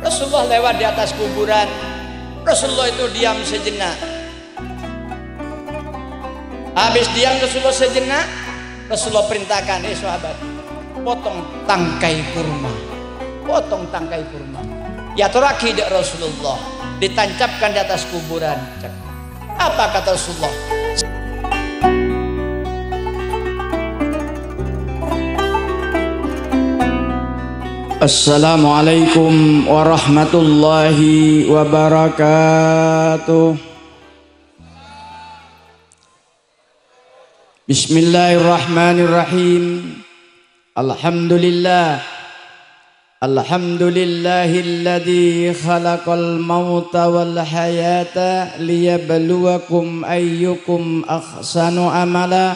Rasulullah lewat di atas kuburan. Rasulullah itu diam sejenak. Habis diam Rasulullah sejenak, Rasulullah perintahkan, sahabat, potong tangkai kurma. Potong tangkai kurma. Ya teraki dak Rasulullah, ditancapkan di atas kuburan. Apa kata Rasulullah? Assalamualaikum warahmatullahi wabarakatuh. Bismillahirrahmanirrahim. Alhamdulillah. Alhamdulillahilladzi khalaqal mauta wal hayata liyabluwakum ayyukum ahsanu amala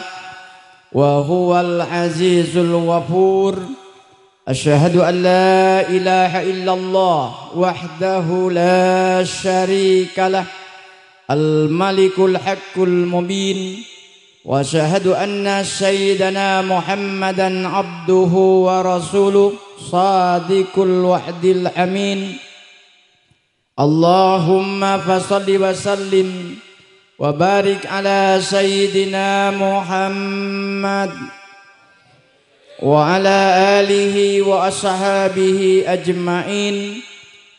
wa huwal azizul ghafur. Asyhadu an la ilaha illallah wahdahu la syarikalah al-malikul haqqul mubin wa asyhadu anna sayyidana Muhammadan abduhu wa rasuluh sadiqul wahdil amin. Allahumma fassalli wa sallim wa barik ala sayyidina Muhammad wa ala alihi wa ashabihi ajma'in.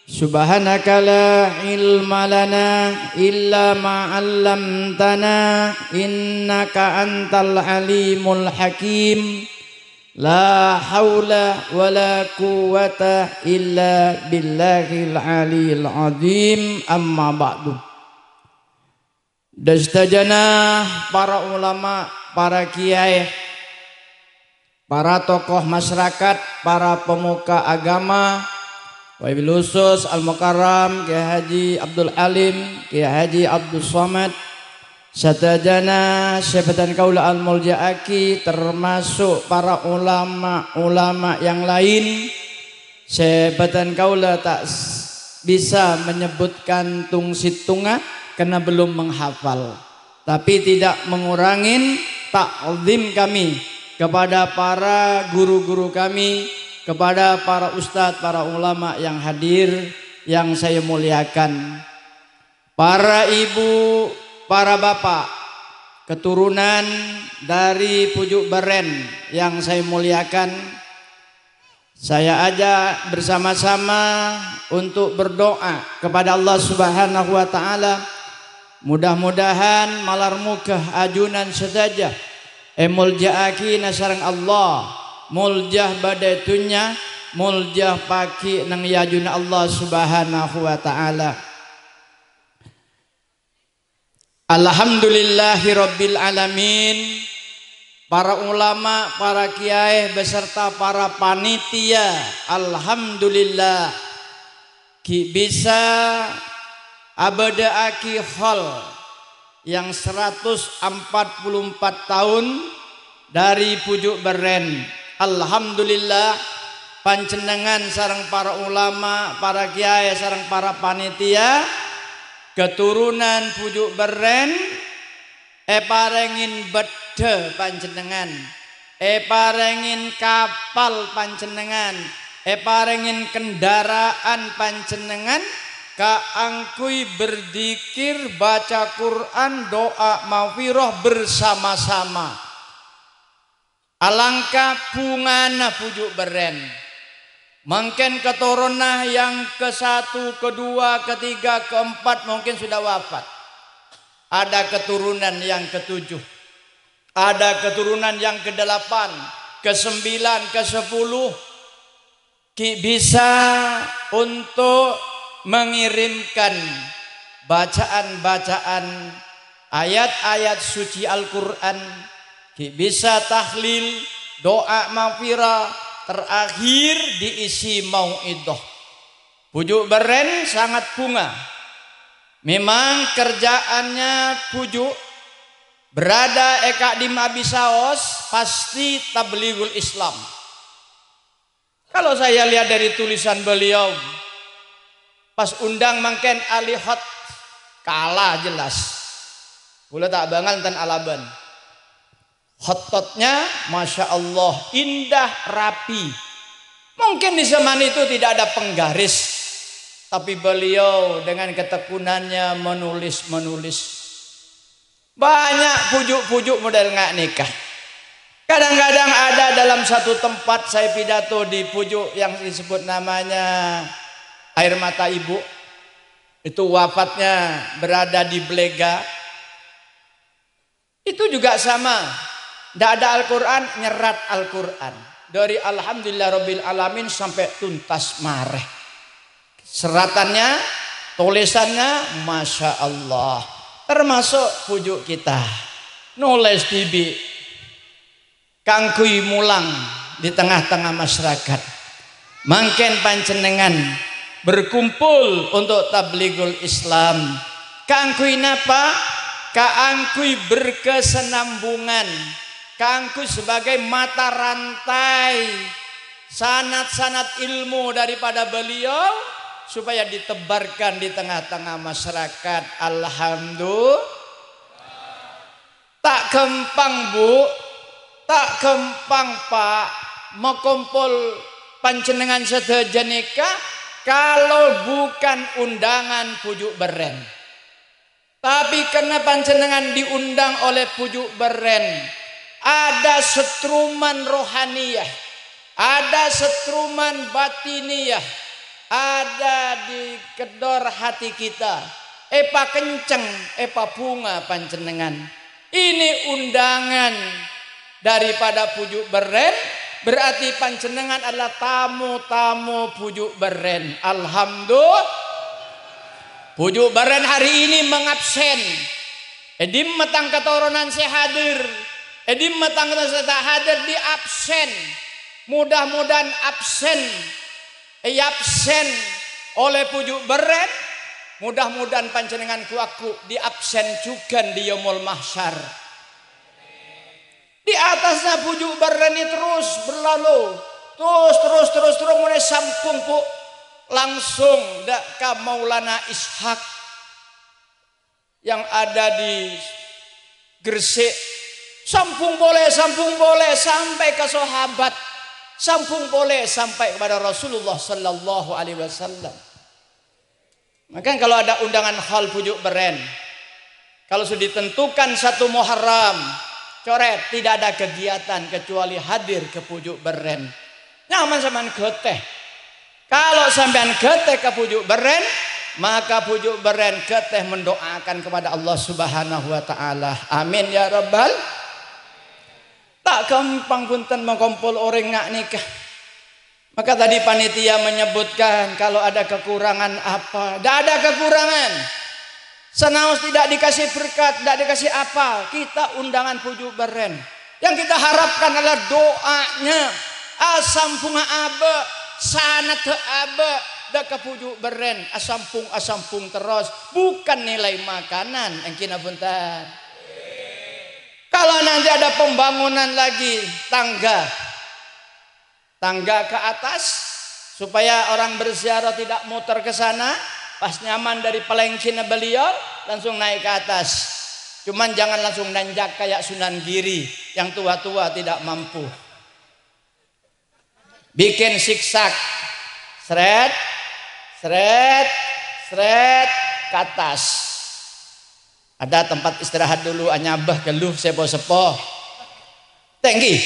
Subhanaka la ilma lana illa ma 'allamtana innaka antal alimul hakim. La haula wa la quwwata illa billahil aliyil azim. Amma ba'du. Dastajana para ulama, para kiai, para tokoh masyarakat, para pemuka agama, wabil khusus Al-Mukarram Kiai Haji Abdul Alim, Kiai Haji Abdul Somad, satajana syebatan kaula al-Muljaaki, termasuk para ulama-ulama yang lain. Syebatan kaula tak bisa menyebutkan tungsitunga karena belum menghafal, tapi tidak mengurangin ta'zim kami kepada para guru-guru kami, kepada para ustadz, para ulama yang hadir, yang saya muliakan, para ibu, para bapak, keturunan dari Pujuk Beren yang saya muliakan. Saya ajak bersama-sama untuk berdoa kepada Allah Subhanahu wa taala. Mudah-mudahan malar mukah ajunan sedajah Muljaaki nasarang Allah, muljah badatunya, muljah paki nang yajuna Allah Subhanahu wa taala. Alhamdulillahi rabbil alamin. Para ulama, para kiai beserta para panitia, alhamdulillah ki bisa abadaaki hall yang 144 tahun dari Pujuk Beren. Alhamdulillah panjenengan sareng para ulama, para kiai, sareng para panitia keturunan Pujuk Beren parengin bede panjenengan, parengin kapal panjenengan, parengin kendaraan panjenengan kaangkui berzikir, baca Quran, doa maghfirah bersama-sama. Alangkah bungana Pujuk Beren. Mungkin keturunan yang ke-1, kedua, ketiga, keempat mungkin sudah wafat. Ada keturunan yang ke-7, ada keturunan yang ke-8, ke-9, ke-10. Bisa untuk mengirimkan bacaan-bacaan ayat-ayat suci Al-Quran, bisa tahlil, doa maghfirah, terakhir diisi mau'idah. Pujuk Beren sangat bunga. Memang kerjaannya Pujuk berada eka di Mabisaos pasti tablighul Islam. Kalau saya lihat dari tulisan beliau, pas undang mangken alihot kalah jelas. Kula tak bangal tan alaban. Hototnya Masya Allah indah rapi. Mungkin di zaman itu tidak ada penggaris, Tapi beliau dengan ketekunannya menulis. Banyak pujuk-pujuk model nggak nikah. Kadang-kadang ada dalam satu tempat saya pidato di pujuk yang disebut namanya Air Mata Ibu. Itu wafatnya berada di Blega. Itu juga sama. Tidak ada Al-Quran, nyerat Al-Quran. Dari Alhamdulillah Rabbil Alamin sampai tuntas mareh. Seratannya, tulisannya, Masya Allah. Termasuk pujuk kita. Nulis tibi. Kangkui mulang di tengah-tengah masyarakat. Mangken panjenengan berkumpul untuk tabligul Islam. Kangkui napa? Kaangkui berkesenambungan. Kaangkui sebagai mata rantai sanad-sanad ilmu daripada beliau supaya ditebarkan di tengah-tengah masyarakat. Alhamdulillah. Tak gampang Bu, tak gampang Pak mengkumpul panjenengan sedaja nikah kalau bukan undangan pujuk beren. Tapi karena panjenengan diundang oleh pujuk beren, ada setruman rohaniyah, ada setruman batiniyah, ada di kedor hati kita. Epa kenceng, epa bunga panjenengan. Ini undangan daripada pujuk beren, berarti panjenengan adalah tamu-tamu pujuk beren. Alhamdulillah. Pujuk beren hari ini mengabsen. Edim metang keturunan saya hadir. Edim metang keturunan saya hadir di absen. Mudah-mudahan absen. Absen oleh pujuk beren. Mudah-mudahan panjenengan kuaku di absen juga di yaumul mahsyar. Di atasnya pujuk beren ini terus berlalu. Terus mulai sampung Bu. Langsung dak ka Maulana Ishak yang ada di Gresik. Sampung boleh sampai ke sahabat. Sampung boleh sampai kepada Rasulullah sallallahu alaihi wasallam. Maka kalau ada undangan hal pujuk beren, kalau sudah ditentukan 1 Muharram, coret tidak ada kegiatan kecuali hadir ke pujuk beren. Nyaman sampean geteh. Kalau sampean geteh ke pujuk beren, maka pujuk beren geteh mendoakan kepada Allah Subhanahu wa taala. Amin ya rabbal. Tak gampang punten mengkumpul orang ngak nikah. Maka tadi panitia menyebutkan kalau ada kekurangan apa? Tidak ada kekurangan. Senaus tidak dikasih berkat, tidak dikasih apa, kita undangan pujuk beren. Yang kita harapkan adalah doanya. Asampung abe, sanat abe, dak pujuk beren, asampung terus, bukan nilai makanan yang kina punten. Kalau nanti ada pembangunan lagi tangga ke atas supaya orang berziarah tidak muter ke sana, pas nyaman dari pelengcina beliau langsung naik ke atas. Cuman jangan langsung nanjak kayak Sunan Giri yang tua-tua tidak mampu. Bikin siksak, seret ke atas. Ada tempat istirahat dulu, anyabah geluh sepo-sepo. Tinggi.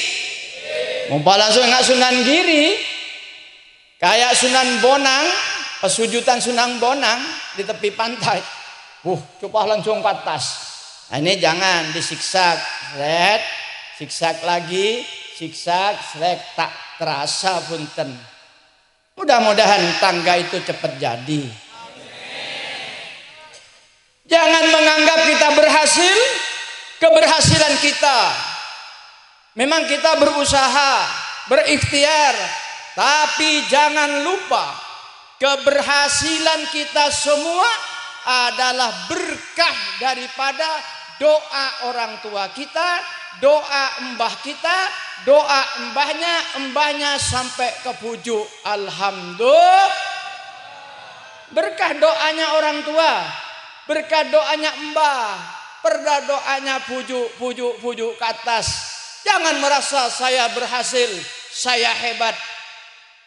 Mumpah langsung nggak Sunan Giri, kayak Sunan Bonang, pesujudan Sunan Bonang di tepi pantai. Coba langsung ke atas. Nah, ini jangan disiksak, seret, siksak lagi, siksak, seret, tak terasa punten. Mudah-mudahan tangga itu cepat jadi. Jangan menganggap kita berhasil, keberhasilan kita. Memang kita berusaha, berikhtiar, tapi jangan lupa keberhasilan kita semua adalah berkah daripada doa orang tua kita, doa mbah kita, doa mbahnya sampai ke pujuk. Alhamdulillah. Berkah doanya orang tua, berkah doanya mbah, perda doanya pujuk ke atas. Jangan merasa saya berhasil, saya hebat,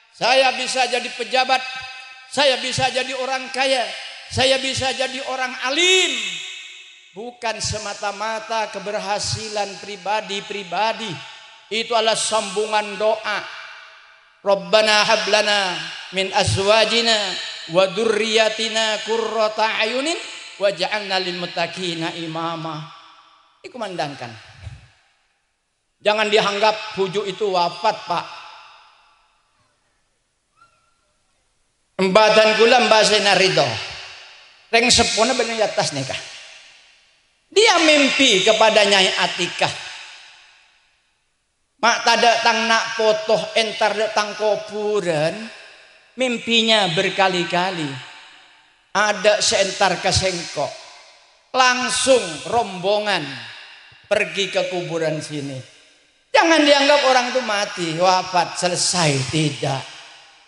saya bisa jadi pejabat, saya bisa jadi orang kaya, saya bisa jadi orang alim. Bukan semata-mata keberhasilan pribadi-pribadi. Itu adalah sambungan doa. Rabbana hablana min azwajina wa dzurriyyatina qurrata ayunin waj'alna lil muttaqina imama. Dikumandangkan. Jangan dianggap hujuk itu wafat, Pak. Embadan kula mbasena ridho. Reng sepona bener atas nikah. Dia mimpi kepada Nyai Atikah. Mak tada tang nak potoh entar tang kuburan, mimpinya berkali-kali. Ada seentar kesengkok, langsung rombongan pergi ke kuburan sini. Jangan dianggap orang itu mati, wafat, selesai, tidak.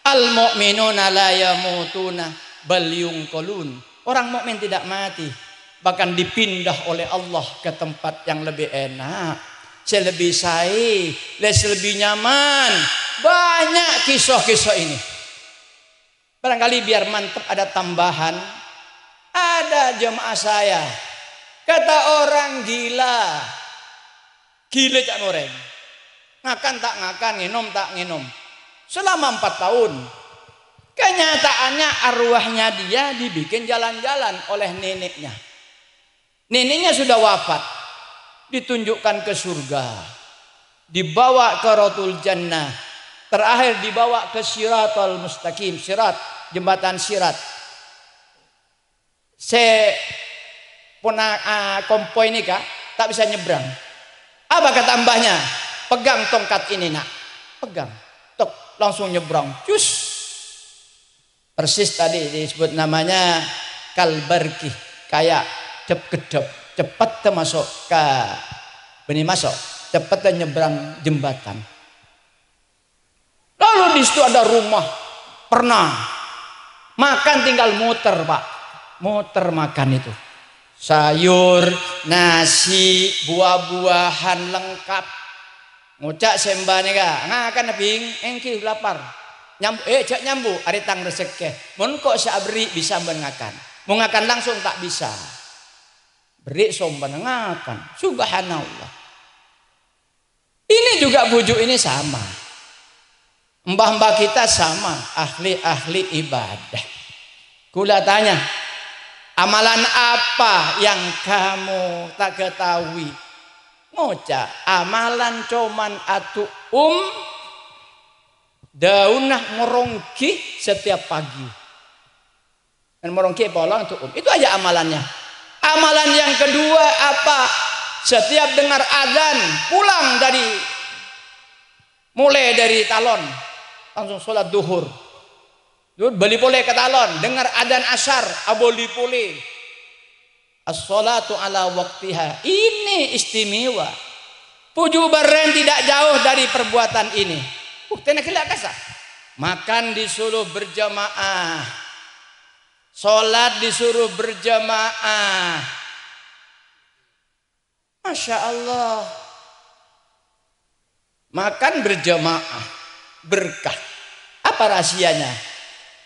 Al mu'minuna la yamutuna bal yunqalun. Orang mukmin tidak mati, bahkan dipindah oleh Allah ke tempat yang lebih enak. Lebih sae, lebih nyaman. Banyak kisah-kisah ini. Barangkali biar mantap ada tambahan. Ada jemaah saya, kata orang gila. Gila cak goreng. Ngakan tak ngakan, nginom tak nginom. Selama 4 tahun. Kenyataannya arwahnya dia dibikin jalan-jalan oleh neneknya. Neneknya sudah wafat. Ditunjukkan ke surga, dibawa ke Ratul Jannah, terakhir dibawa ke Siratal Mustaqim, sirat, jembatan sirat. Kompoi ini kak tak bisa nyebrang. Apa kata mbahnya? Pegang tongkat ini nak, pegang, tok langsung nyebrang, cus. Persis tadi disebut namanya kalbarki, kayak cep-kedep. Cepat masuk ke benih masuk, cepat nyebrang jembatan. Lalu di situ ada rumah, pernah makan tinggal muter Pak, muter makan itu, sayur, nasi, buah-buahan lengkap. Ngucak sembahnya kak, ngakan ping, engki lapar, cak nyambu, ari tang rezeki. Mun kok sabri bisa mengakan, mau ngakan langsung tak bisa. Beri somban ngakan, subhanallah. Ini juga bujuk ini sama. Mbah-mbah kita sama, ahli-ahli ibadah. Kula tanya, amalan apa yang kamu tak ketahui? Ngoca, amalan cuman atu daunah merongki setiap pagi. Dan merongki bolong itu itu aja amalannya. Amalan yang kedua apa? Setiap dengar adzan pulang mulai dari talon langsung sholat duhur. Beli pole ke talon, dengar adzan asar, aboli pole. As-sholatu ala waktiha. Ini istimewa. Puju beren tidak jauh dari perbuatan ini. Tenak kasar. Makan disuruh berjamaah. Sholat disuruh berjamaah. Masya Allah. Makan berjamaah, berkah. Apa rahasianya?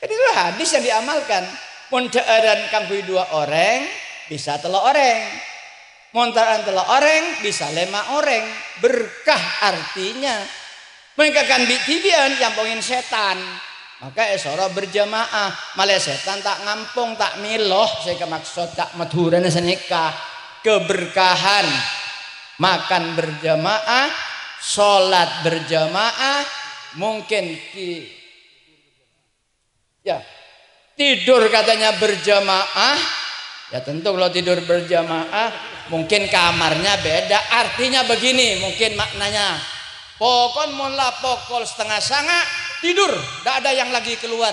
Jadi itu hadis yang diamalkan. Montaan kangkui 2 orang, bisa 3 orang. Montaan 3 orang, bisa 5 orang. Berkah artinya. Mereka kan bitibian yang pengin setan. Maka esoro berjamaah, malah setan tak ngampung, tak miloh, saya maksud tak madhuran senika. Keberkahan, makan berjamaah, sholat berjamaah, mungkin tidur katanya berjamaah. Ya tentu kalau tidur berjamaah, mungkin kamarnya beda. Artinya begini, mungkin maknanya. Pokon mula pokol setengah sanga tidur, tidak ada yang lagi keluar.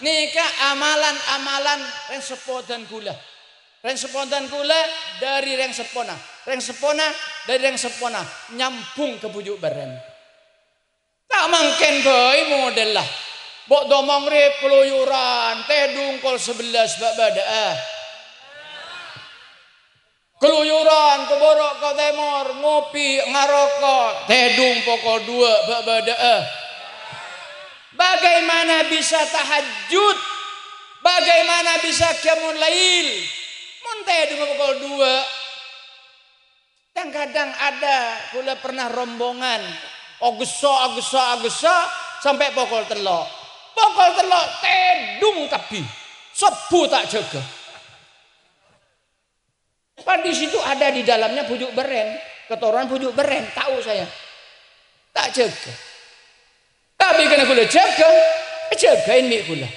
Nikah amalan-amalan reng sepodan gula. Reng sepodan gula dari reng sepona. Reng sepona dari reng sepona. Nyambung ke bujuk beren. Tak mungkin boy model lah. Bok domong rip keluyuran. Teh dungkol 11 bak-bada. Keluyuran ke borok ke timur, ngopi ngarokok, tedung pokok 2 bak-bada. Bagaimana bisa tahajud bagaimana bisa qiyamul lail? Muntah dengan pukul 2. Dan kadang ada kula pernah rombongan agesa sampai pukul 3. Pukul 3 tedung kapi. Sebu tak jaga. Kan di situ ada di dalamnya pujuk beren, ketoran pujuk beren, tahu saya. Tak jaga. Tapi kena kula jaga, jagain mik kula.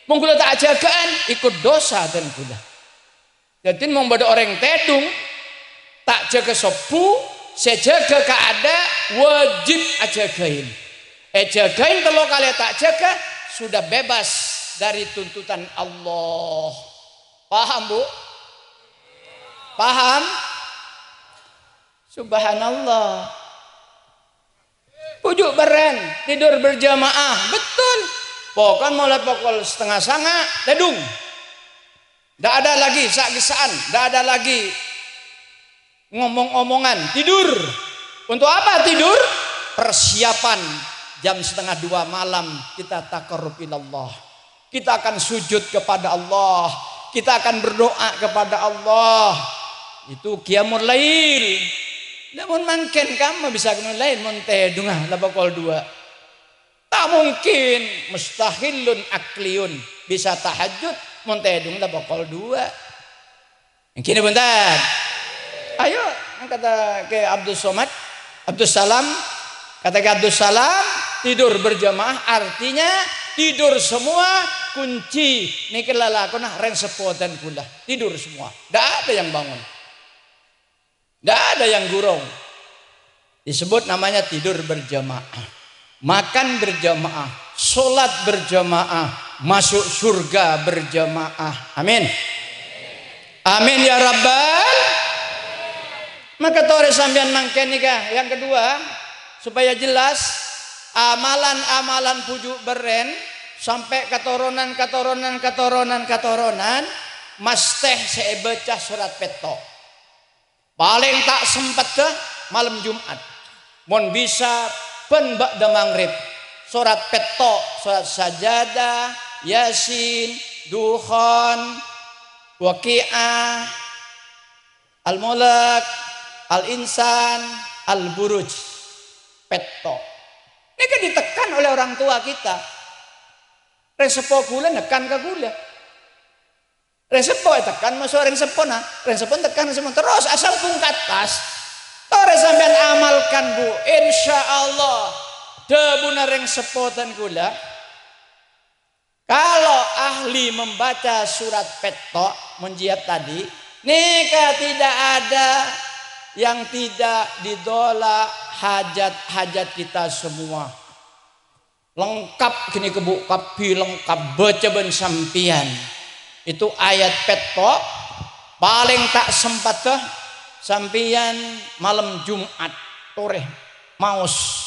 Mung kula tak jagaan ikut dosa dan kula. Jadi mau pada orang tedung tak jaga sepu, saya jaga keada wajib ajagain. Jagain kalau kalian tak jaga sudah bebas dari tuntutan Allah. Paham Bu? Paham? Subhanallah. Pujuk beren, tidur berjamaah, betul. Pokoknya mulai pukul 8:30 tedung. Tidak ada lagi sak-gesaan, tidak ada lagi ngomong-omongan, tidur. Untuk apa tidur? Persiapan jam 1:30 malam kita taqarrub ilallah. Kita akan sujud kepada Allah, kita akan berdoa kepada Allah. Itu qiyamul lail. Namun mungkin kamu bisa qiyamul lail monte dungah la pukul 2. Tak mungkin, mustahilun akliyun bisa tahajud monte dungah la pukul 2. Yang kini bentar. Ayo kata ke Abdul Somad, Abdul Salam, kata ke Abdul Salam, tidur berjamaah artinya tidur semua kunci niki lalakona ren sepodan kula. Tidur semua. Tidak ada yang bangun. Tidak ada yang gurung. Disebut namanya tidur berjamaah. Makan berjamaah, sholat berjamaah, masuk surga berjamaah. Amin. Amin ya Rabbal. Maka tore sampean mangken nikah. Yang kedua, supaya jelas amalan-amalan pujuk beren sampai ketoronan mas teh saya baca surat petok. Paling tak sempat ke malam Jumat. Mon bisa pen ba'da maghrib. Surat petok, surat sajadah, Yasin, Dukhan, Waqi'ah, Al-Mulk, Al-Insan, Al-Buruj. Petok. Ini kan ditekan oleh orang tua kita. Resepo gula nekan ke gula. Resepo tekan masuk orang sepo nah. Resepo tekan semua terus asal pungkat tas. Tore sampean amalkan Bu. Insyaallah debuna reng sepo dan gula. Kalau ahli membaca surat petok menjiat tadi, nikah tidak ada yang tidak didolak hajat-hajat kita semua. Lengkap kini kebuk kapi lengkap baca ben sampian. Itu ayat petok paling tak sempat ke sampian malam Jumat toreh maus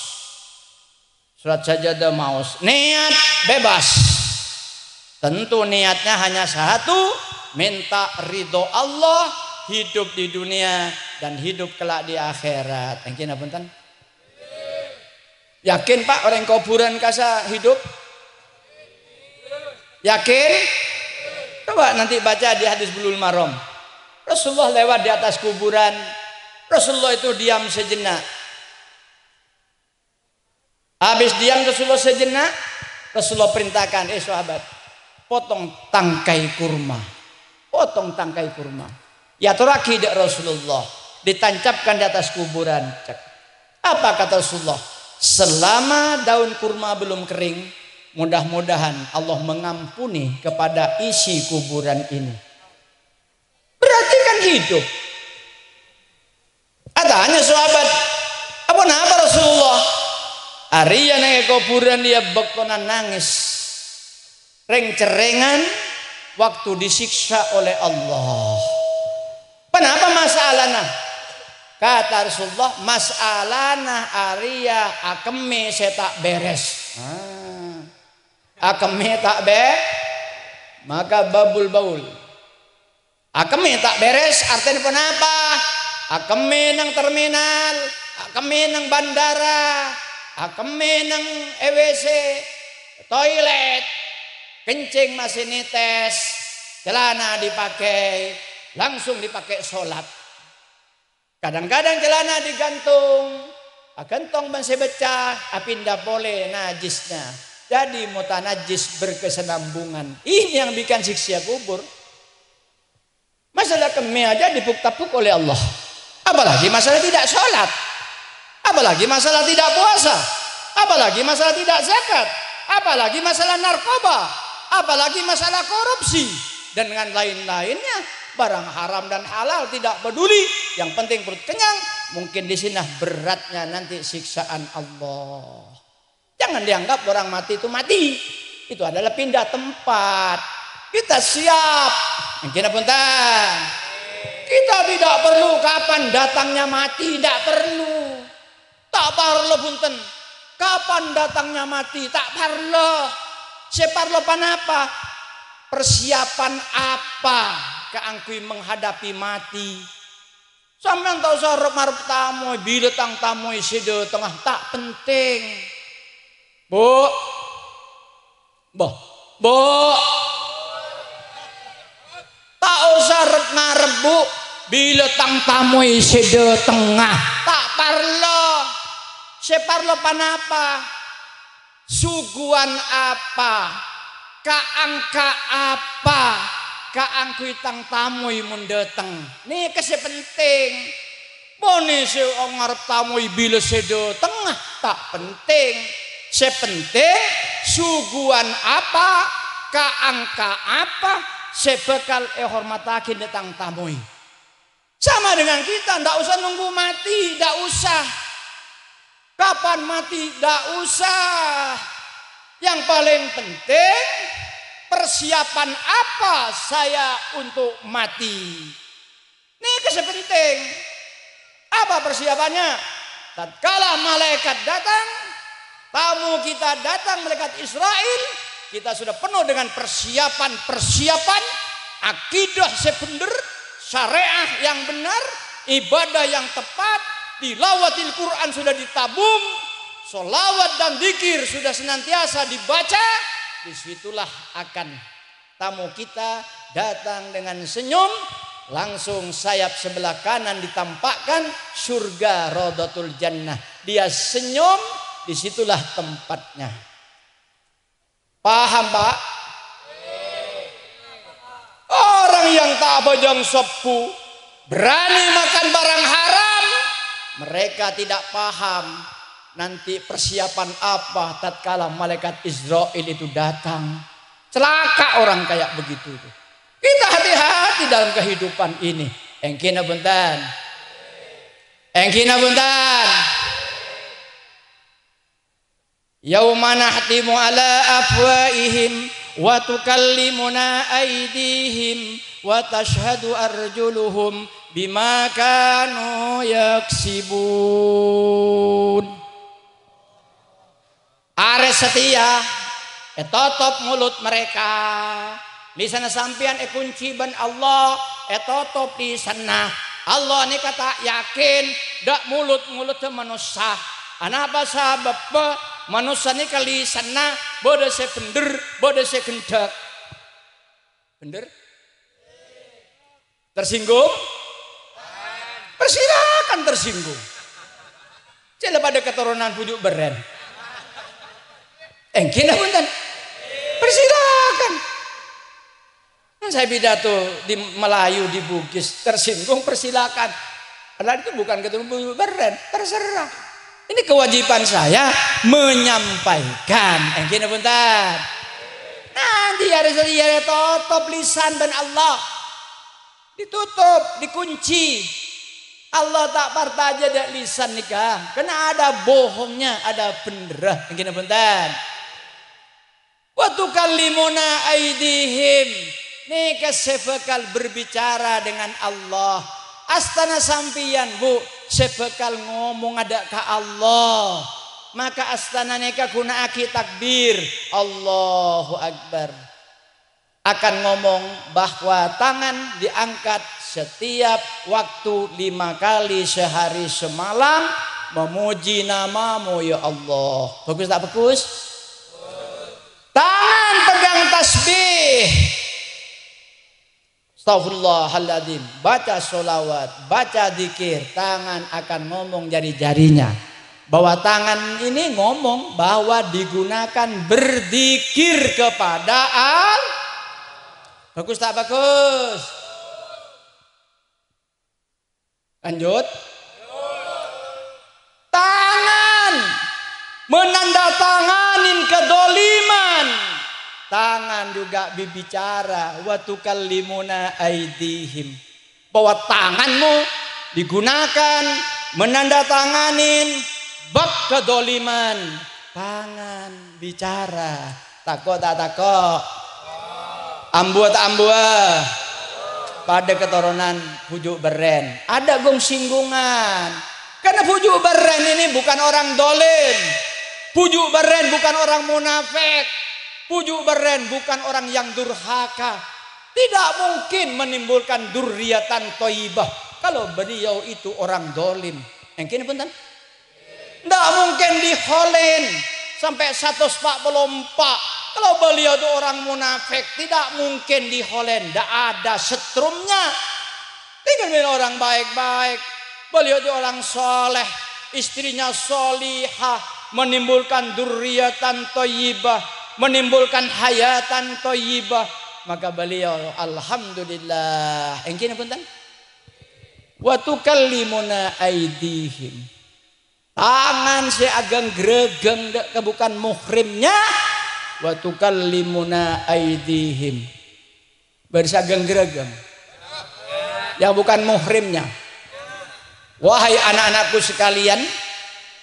surat sajadah maus niat bebas. Tentu niatnya hanya satu, minta ridho Allah, hidup di dunia dan hidup kelak di akhirat. Yakin apa punten? Yakin Pak orang kuburan kasa hidup? Yakin? Coba nanti baca di hadis Bulughul Maram. Rasulullah lewat di atas kuburan. Rasulullah itu diam sejenak. Habis diam Rasulullah sejenak, Rasulullah perintahkan, sahabat, potong tangkai kurma. Potong tangkai kurma. Ya turaki dak Rasulullah, ditancapkan di atas kuburan. Cek. Apa kata Rasulullah? Selama daun kurma belum kering, mudah-mudahan Allah mengampuni kepada isi kuburan ini. Berarti kan hidup. Adanya sahabat, apa nama Rasulullah? Arya nang kuburan dia bektonan nangis. Reng-cerengan waktu disiksa oleh Allah. Kenapa masalahnya? Kata Rasulullah, masalahnya Arya akeme saya tak beres. Akeme tak beres, maka babul baul. Akeme tak beres artinya kenapa? Akeme nang terminal, akeme nang bandara, akeme nang EWC, toilet. kencing masih netes, celana dipakai, langsung dipakai sholat. Kadang-kadang celana digantung, gantong masih pecah, pindah boleh najisnya. Jadi mutanajis berkesenambungan. Ini yang bikin siksa kubur. Masalah kemi aja dipuk-tapuk oleh Allah. Apalagi masalah tidak sholat. Apalagi masalah tidak puasa. Apalagi masalah tidak zakat. Apalagi masalah narkoba. Apalagi masalah korupsi. Dan dengan lain-lainnya. Barang haram dan halal tidak peduli. Yang penting perut kenyang. Mungkin di sini beratnya nanti siksaan Allah. Jangan dianggap orang mati itu mati. Itu adalah pindah tempat. Kita siap. Mungkin punten. Kita tidak perlu kapan datangnya mati. Tidak perlu. Tak perlu punten. Kapan datangnya mati? Tak perlu. Separlo panapa? Persiapan apa? Keangkui menghadapi mati. Sampeyan tak usah marep tamu, bila tang tamu sida tengah tak penting. Bu. Tak usah ngarep bu, bila tang tamu sida tengah tak parlo. Separlo panapa? Suguhan apa? Kaangka apa? Kaangkui tang tamu mun dateng. Nih kese penting. Bone se ngarep tamu bila sedo tengah tak penting. Sepenting suguhan apa? Kaangka apa? Sebekal hormatakin datang tamu. Sama dengan kita, ndak usah nunggu mati, ndak usah. Kapan mati? Ndak usah. Yang paling penting persiapan apa saya untuk mati. Ini kesepenting. Apa persiapannya? Tatkala malaikat datang, tamu kita datang, malaikat Israel, kita sudah penuh dengan persiapan, akidah sebenar, syariah yang benar, ibadah yang tepat, tilawatil Quran sudah ditabung, sholawat dan zikir sudah senantiasa dibaca. Disitulah akan tamu kita datang dengan senyum, langsung sayap sebelah kanan ditampakkan surga Rodotul Jannah. Dia senyum, disitulah tempatnya. Paham Pak? Orang yang tak bajang sepu, berani makan barang haram, mereka tidak paham nanti persiapan apa tatkala malaikat Israel itu datang. Celaka orang kayak begitu. Kita hati-hati dalam kehidupan ini. Engkina buntan. Yauma nahtimu ala afwaihim wa tukallimuna aydihim wa tashhadu arjuluhum bima kanu yaksibun. Are setia, etotop mulut mereka. Lisan sampian kunci ban Allah, etotop di sana. Allah ni kata yakin, dak mulut manusia. Anapa sabab manusia ni kali sana, bodoh se bener, bodoh se kendak. Bener? Tersinggung? Persilakan tersinggung. Cila pada keturunan pujuk beren. Kena punten. Persilakan. Saya pidato di Melayu di Bugis, tersinggung persilakan. Padahal itu bukan keturunan beren, terserah. Ini kewajiban saya menyampaikan. Kena punten. Nanti ada tutup lisan dan Allah. Ditutup, dikunci. Allah tak partaja ada lisan nikah. Karena ada bohongnya, ada benerah. Kena punten. Wa tukallimuna aydihim. Nika sebekal berbicara dengan Allah. Astana sampian bu, sebekal ngomong ada ke Allah. Maka astana nika guna aki takbir. Allahu Akbar. Akan ngomong bahwa tangan diangkat setiap waktu 5 kali sehari semalam. Memuji namamu ya Allah. Bagus tak bagus? Tangan pegang tasbih. Astaghfirullahaladzim, baca sholawat, baca zikir, tangan akan ngomong jari-jarinya. Bahwa tangan ini ngomong bahwa digunakan berzikir kepada Allah. Bagus tak bagus? Lanjut. Tangan menandatanganin kedoliman. Tangan juga berbicara, wa tukallimuna aidihim. Bahwa tanganmu digunakan menandatanganin bab kedoliman. Tangan bicara. Takut tak takut? Ambua tak ambua? Pada keturunan Pujuk Beren ada gong singgungan. Karena Pujuk Beren ini bukan orang dolim. Pujuk Beren bukan orang munafik. Pujuk Beren bukan orang yang durhaka. Tidak mungkin menimbulkan durriatan thayyibah kalau beliau itu orang dolim. Yang kini punten? Tidak mungkin diholen sampai 144. Kalau beliau itu orang munafik, tidak mungkin diholen. Tidak ada setrumnya. Tinggal orang baik-baik. Beliau itu orang soleh, istrinya solihah, menimbulkan durriatan thayyibah, menimbulkan hayatan thayyibah. Maka beliau alhamdulillah. Yang kini punten? Wa tukallimuna aidihim. Tangan si ageng gregeng bukan muhrimnya. Wa tukallimuna aidihim. Bersageng gregeng. Yang bukan muhrimnya. Wahai anak-anakku sekalian,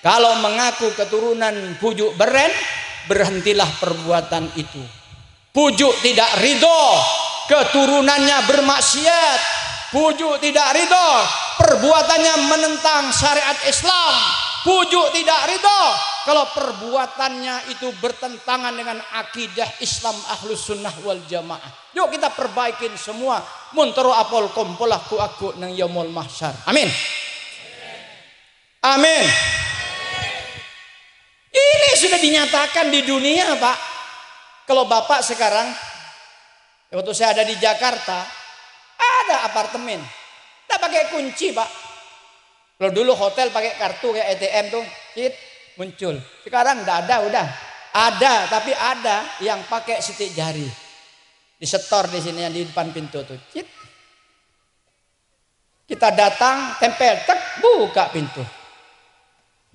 kalau mengaku keturunan Pujuk Beren, berhentilah perbuatan itu. Pujuk tidak ridho keturunannya bermaksiat. Pujuk tidak ridho perbuatannya menentang syariat Islam. Pujuk tidak ridho kalau perbuatannya itu bertentangan dengan akidah Islam Ahlus Sunnah wal Jamaah. Yuk kita perbaikin semua. Muntero apol kompolah ku aku nang yaumul mahsyar. Amin. Amin. Ini sudah dinyatakan di dunia, Pak. Kalau Bapak sekarang, waktu saya ada di Jakarta, ada apartemen. Tidak pakai kunci, Pak. Kalau dulu hotel pakai kartu kayak ATM tuh, cit, muncul. Sekarang tidak ada, udah. Ada, tapi ada yang pakai sitik jari. Disetor di sini yang di depan pintu tuh, cit. Kita datang, tempel, tek, buka pintu.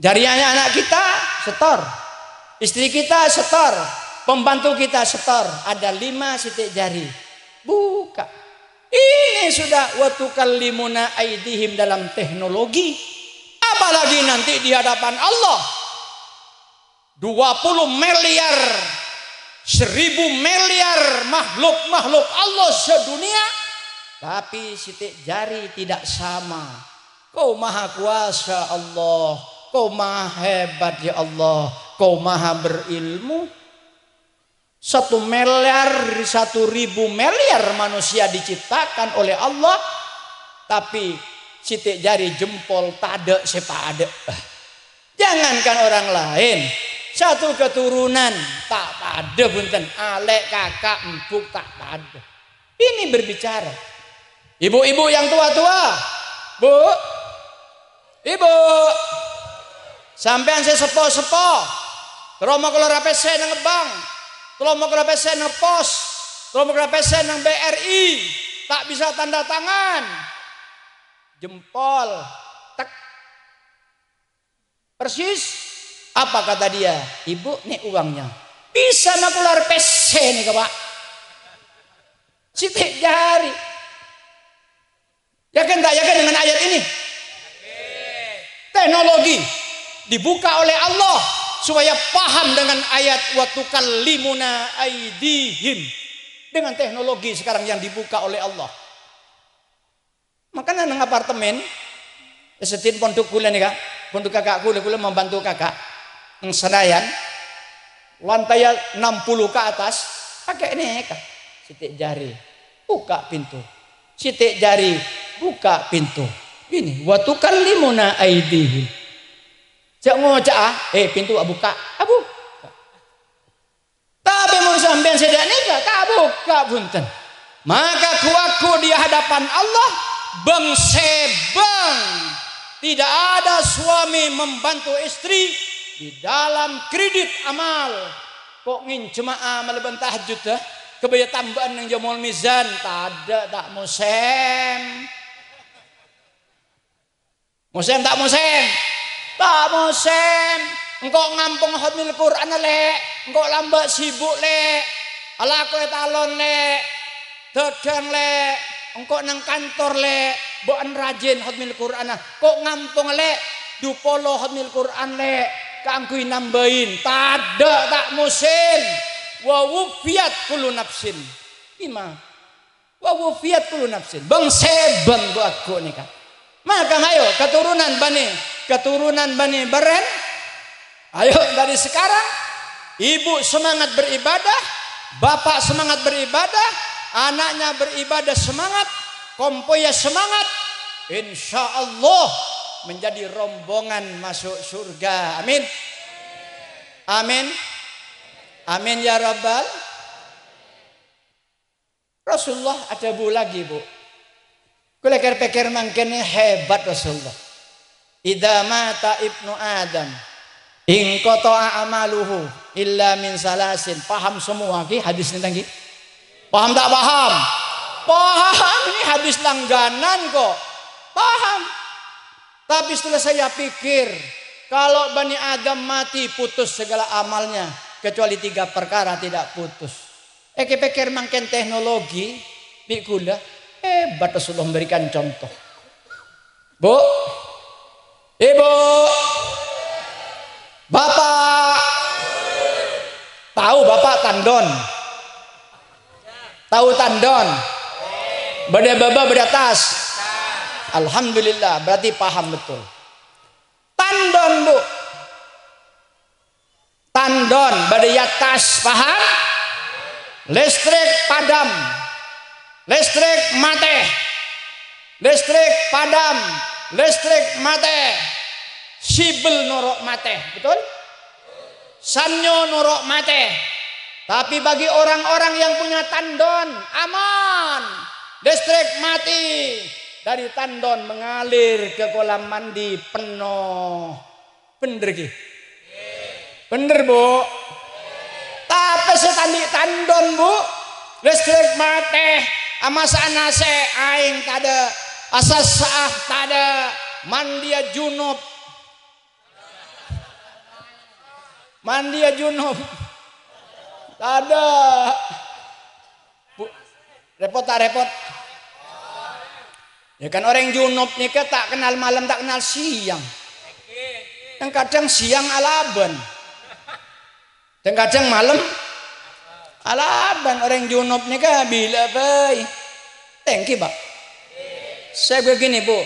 Jarinya anak kita setor, istri kita setor, pembantu kita setor. Ada 5 sitik jari, buka. Ini sudah wa tukallimuna aidihim dalam teknologi. Apalagi nanti di hadapan Allah 20 miliar 1000 miliar makhluk Allah sedunia, tapi sitik jari tidak sama. Kau maha kuasa Allah, kau maha hebat ya Allah, kau maha berilmu. 1 miliar 1000 miliar manusia diciptakan oleh Allah, tapi sitik jari jempol tade sepade. Jangankan orang lain, satu keturunan tak pada punten, alek kakak empuk tak pada. Ini berbicara. Ibu-ibu yang tua-tua, Bu, ibu, sampean saya sepo-sepo, kalau mau keluar PC nang bank, kalau mau keluar PC nang pos, kalau mau keluar PC nang BRI, tak bisa tanda tangan, jempol, tek, persis. Apa kata dia? Ibu, nih uangnya. Bisa nak keluar PC nih Pak. Sitik jari. Yakin tak yakin dengan ayat ini? Teknologi dibuka oleh Allah supaya paham dengan ayat wa tukallimuna aidihim. Dengan teknologi sekarang yang dibuka oleh Allah. Makanya nang apartemen setin pondok kula nih Kak, pondok kakak kula membantu kakak nang Senayan. Lantai 60 ke atas pakai ini Kak. Sitik jari buka pintu. Sitik jari buka pintu. Ini wa tukallimuna aidihim. Jak ngocak pintu buka. Abu. Tapi mun sampean sedak nika tak buka punten. Maka kuaku di hadapan Allah bengsebang. Tidak ada suami membantu istri di dalam kredit amal. Kok ngincema amal ben tahajud dah? Kebaya tambahan yang jamul mizan. Tak musem. Musem tak musem. Tak musem. Engkau ngampung hamil Quran le. Engkau lambat sibuk le. Ala kowe talon le. Dagang le. Engkau nang kantor le. Boan rajin hamil Quran. Kok ngampung le. Dupolo hamil Quran le. Kangkui nambahin. Tada tak musim. Wa wufiyat kullu nafsin. Ima. Wa wufiyat kullu nafsin. Bang sebang gua aku nih kan. Maka ayo keturunan Bani Beren. Ayo dari sekarang ibu semangat beribadah, bapak semangat beribadah, anaknya beribadah semangat, kompoya semangat. Insya Allah menjadi rombongan masuk surga. Amin. Amin. Amin ya Rabbal. Rasulullah ada bu lagi bu. Kula pikir mangkene hebat Rasulullah. Idza mata ibnu Adam in qata'a amaluhu illa min salasin. Paham semua ki hadis ini tangki? Paham tak paham? Paham, ini hadis langganan kok. Paham. Tapi setelah saya pikir kalau Bani Adam mati putus segala amalnya kecuali 3 perkara tidak putus. Pikir mangken teknologi pikula hebat Rasulullah memberikan contoh. Bu, ibu, bapak, tahu bapak tandon, tahu tandon, beda baba beda tas. Alhamdulillah, berarti paham betul. Tandon bu, tandon beda tas, paham? Listrik padam. Listrik mati, listrik padam, listrik mati, sibel norok mati, betul? Sanyo norok mati. Tapi bagi orang-orang yang punya tandon aman, listrik mati dari tandon mengalir ke kolam mandi penuh. Bener ki? Bener bu? Tapi setandi tandon bu, listrik mati. Amas anase aing tada asas saah tada mandia junub tada repot tak repot ya kan orang junub nih tak kenal malam tak kenal siang yang kadang siang alaban dan kadang malam alaban. Orang junub nih kah bila bay thank you pak. Saya begini bu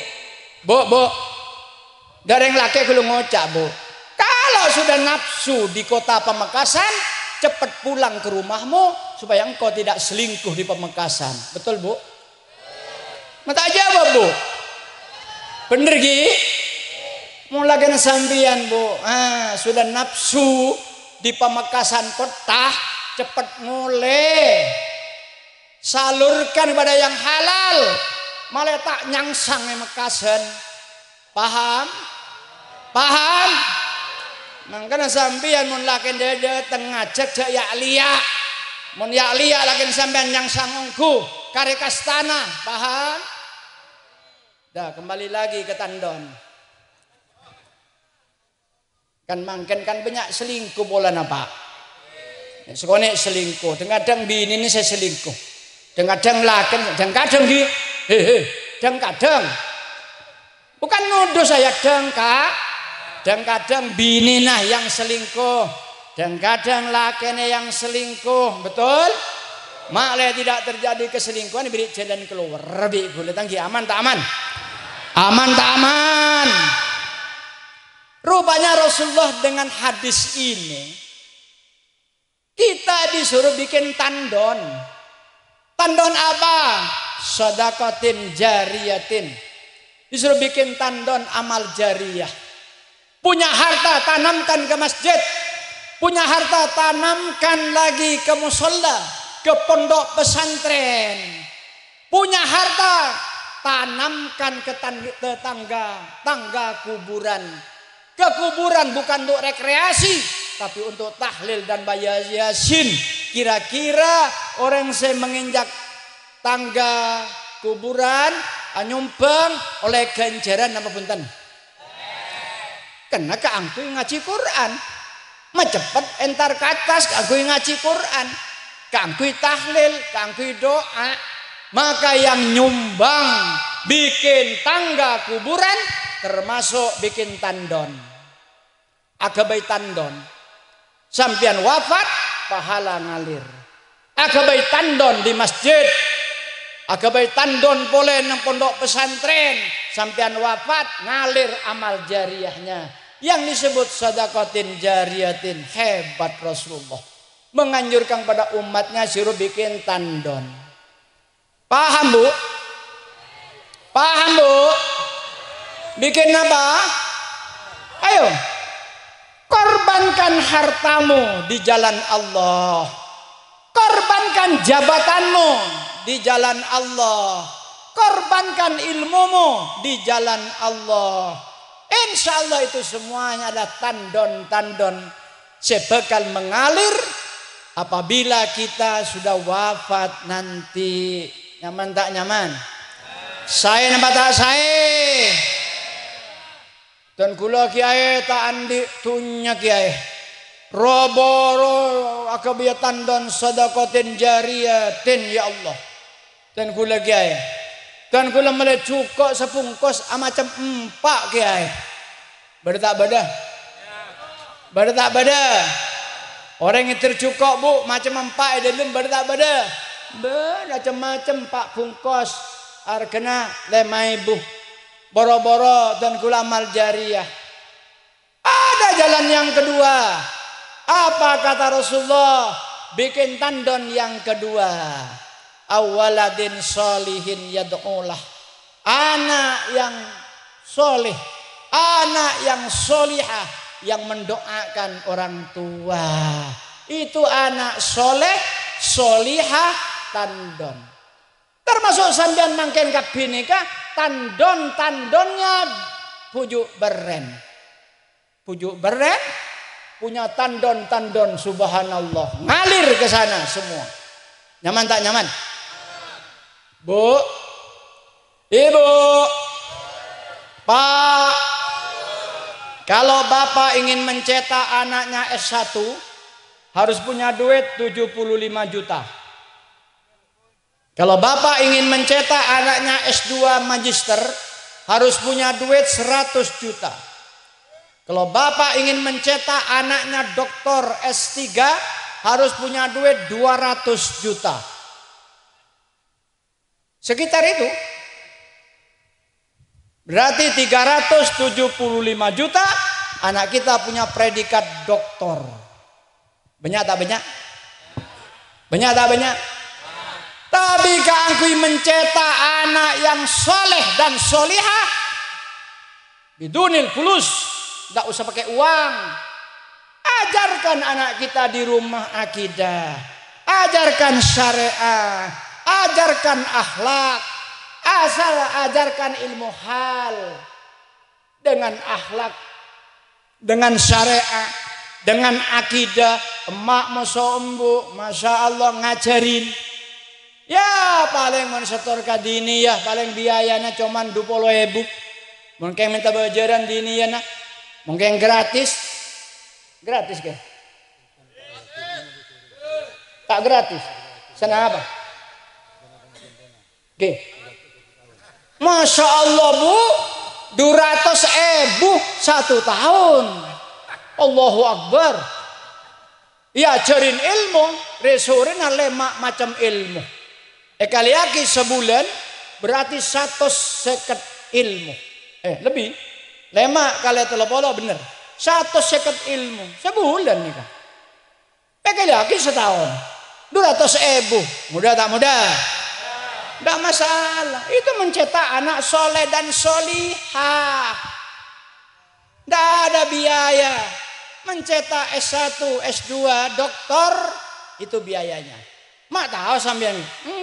dari yang laki kalau ngocak bu, kalau sudah nafsu di kota Pamekasan cepat pulang ke rumahmu supaya engkau tidak selingkuh di Pamekasan. Betul bu? Mata jawab bu, bener gi? Mulai kena sambian bu, sudah nafsu di Pamekasan kota cepat mulai salurkan pada yang halal, malah tak nyangsang Mekasan. Paham? Paham? Mangkana sampeyan mun lakin dede tengah cek ya liya. Mun ya liya lakin sampeyan nyangsang engku kare kastana. Paham? Dah kembali lagi ke tandon. Kan mangken kan banyak selingkuh bola napa? Sekonek selingkuh, kadang bini ini saya selingkuh, kadang lakin, kadang di, kadang, bukan nuduh saya kadang bini nah yang selingkuh, kadang lakinnya yang selingkuh, betul? Malah tidak terjadi keselingkuhan diberi jalan keluar, lebih boleh tanggi aman tak aman? Aman tak aman? Rupanya Rasulullah dengan hadis ini. Kita disuruh bikin tandon. Tandon apa? Sedekatin jariyatin. Disuruh bikin tandon amal jariyah. Punya harta tanamkan ke masjid. Punya harta tanamkan lagi ke musola, ke pondok pesantren. Punya harta, tanamkan ke tangga kuburan. Ke kuburan bukan untuk rekreasi, tapi untuk tahlil dan baca yasin. Kira-kira orang saya menginjak tangga kuburan nyumbang oleh ganjaran apa punten? Kena keangkui ngaji Quran. Cepet entar ke atas keangkui ngaji Quran. Keangkui tahlil, keangkui doa. Maka yang nyumbang bikin tangga kuburan termasuk bikin tandon. Agabai tandon. Sampian wafat pahala ngalir. Agabai tandon di masjid. Agabai tandon boleh nang pondok pesantren. Sampian wafat ngalir amal jariahnya. Yang disebut sedekatin jariyatin. Hebat Rasulullah. Menganjurkan pada umatnya suruh bikin tandon. Paham bu? Paham bu? Bikin apa? Ayo. Korbankan hartamu di jalan Allah. Korbankan jabatanmu di jalan Allah. Korbankan ilmumu di jalan Allah. Insya Allah itu semuanya adalah tandon-tandon sebekal mengalir apabila kita sudah wafat nanti. Nyaman tak nyaman? Saya nampak tak saya? Dan kula kiai tak andi tunya kiai. Robo akabiatan dan sedekatin jariyatin ya Allah. Dan kula kiai. Dan kula mulai cukup sepungkos macam empat kiai. Beda tak beda? Beda tak beda? Orang yang tercukup bu macam empat dalam beda tak beda? Beda macam-macam pak bungkos hargana 5.000. Boro-boro dan kula amal jariyah. Ada jalan yang kedua. Apa kata Rasulullah? Bikin tandon yang kedua. Awaladin solihin yad'ulah. Anak yang solih. Anak yang solihah. Yang mendoakan orang tua. Itu anak soleh. Solihah tandon. Termasuk sampean mangken kabinika tandon-tandonnya pujuk beren. Pujuk beren punya tandon-tandon subhanallah. Ngalir ke sana semua. Nyaman tak nyaman? Bu, Ibu, Pak, kalau Bapak ingin mencetak anaknya S1 harus punya duit 75 juta. Kalau Bapak ingin mencetak anaknya S2 magister harus punya duit 100 juta. Kalau Bapak ingin mencetak anaknya doktor S3 harus punya duit 200 juta. Sekitar itu. Berarti 375 juta anak kita punya predikat doktor. Banyak tak banyak? Banyak tak banyak? Tapi keangkui mencetak anak yang soleh dan solihah bidunil fulus, tidak usah pakai uang. Ajarkan anak kita di rumah akidah, ajarkan syariah, ajarkan akhlak, ajarkan ilmu hal dengan akhlak, dengan syariah, dengan akidah. Emak masombu, masya Allah ngajarin. Ya paling mensetor ke dini ya paling biayanya cuman 20.000. Mungkin minta bajaran dini ya nak. Mungkin gratis. Gratis ke? Tak gratis. Sana apa? Oke. Masya Allah bu, 200.000 1 tahun. Allahu Akbar. Ya ajarin ilmu, resorin lemak macam ilmu. Kaliaki sebulan berarti 150 ilmu. Lebih. Lemak kali telepolo bener. 150 ilmu sebulan nih kan. Kaliaki setahun 200.000. Mudah tak mudah? Tidak masalah. Itu mencetak anak soleh dan solihah. Tidak ada biaya. Mencetak S1, S2, doktor itu biayanya. Mak tahu sampean?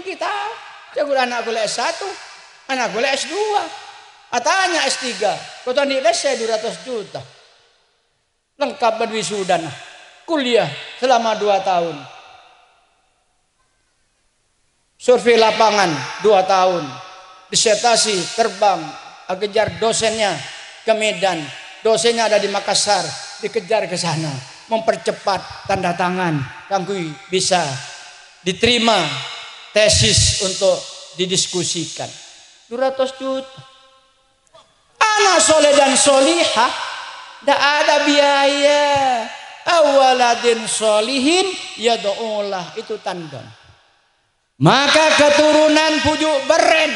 Kita Jago anak gue S1, anak gue S2. Atanya S3. Kau tahu di saya 200 juta. Lengkap berwisuda. Kuliah selama 2 tahun. Survei lapangan 2 tahun. Disertasi terbang. Kejar dosennya ke Medan. Dosennya ada di Makassar. Dikejar ke sana. Mempercepat tanda tangan. Kangkui bisa diterima tesis untuk didiskusikan. 200 juta. Anak soleh dan solihah. Tidak ada biaya. Awaladin solihin yad'ulah. Itu tandon. Maka keturunan pujuk beren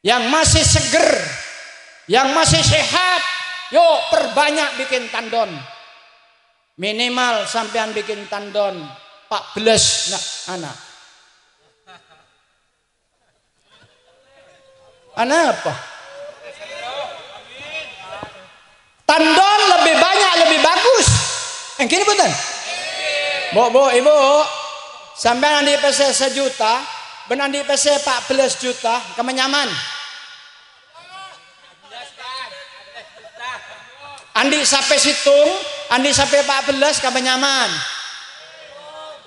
yang masih seger, yang masih sehat, yuk perbanyak bikin tandon. Minimal sampean bikin tandon 14 anak. Anak apa? Tandon lebih banyak lebih bagus. Yang kini betul. Bu, ibu, sampai nanti PC 1 juta, benandi PC 14 juta, kamu nyaman? Andi sampai situng, andi sampai 14, kamu nyaman?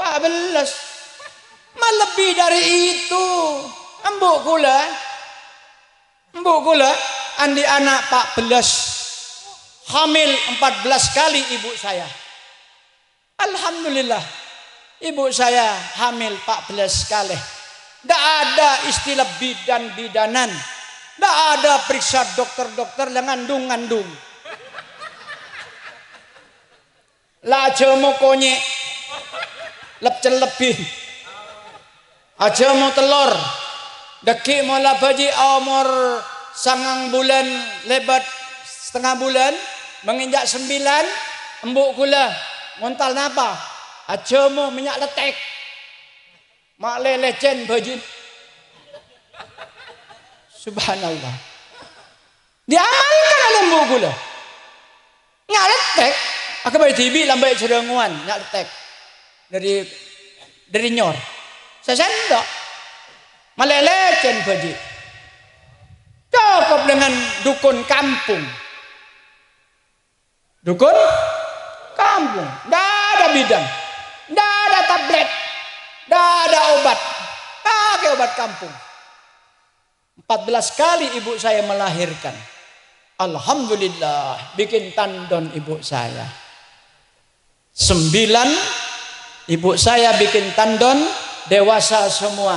14, mah lebih dari itu. Embuk gula, andi anak 14. Hamil 14 kali ibu saya. Alhamdulillah. Ibu saya hamil 14 kali. Tidak ada istilah bidan-bidanan. Tidak ada periksa dokter-dokter yang ngandung-ngandung. Lah aja mau konyek. Lebih. Aja mau telur. Deki mau labaji umur 9 bulan lebat setengah bulan. Menginjak 9, embuk gula, ngontal napa? Ajamu minyak letek, mak lecen baju. Subhanallah. Diamalkan oleh embuk gula. Minyak letek, aku bagi tibi lambai cerenguan, minyak letek dari nyor. Saya sendok, malah lecen baju. Cukup dengan dukun kampung. Dukun kampung, tidak ada bidan, tidak ada tablet, tidak ada obat, pakai obat kampung. 14 kali ibu saya melahirkan. Alhamdulillah, bikin tandon ibu saya. 9 ibu saya bikin tandon, dewasa semua.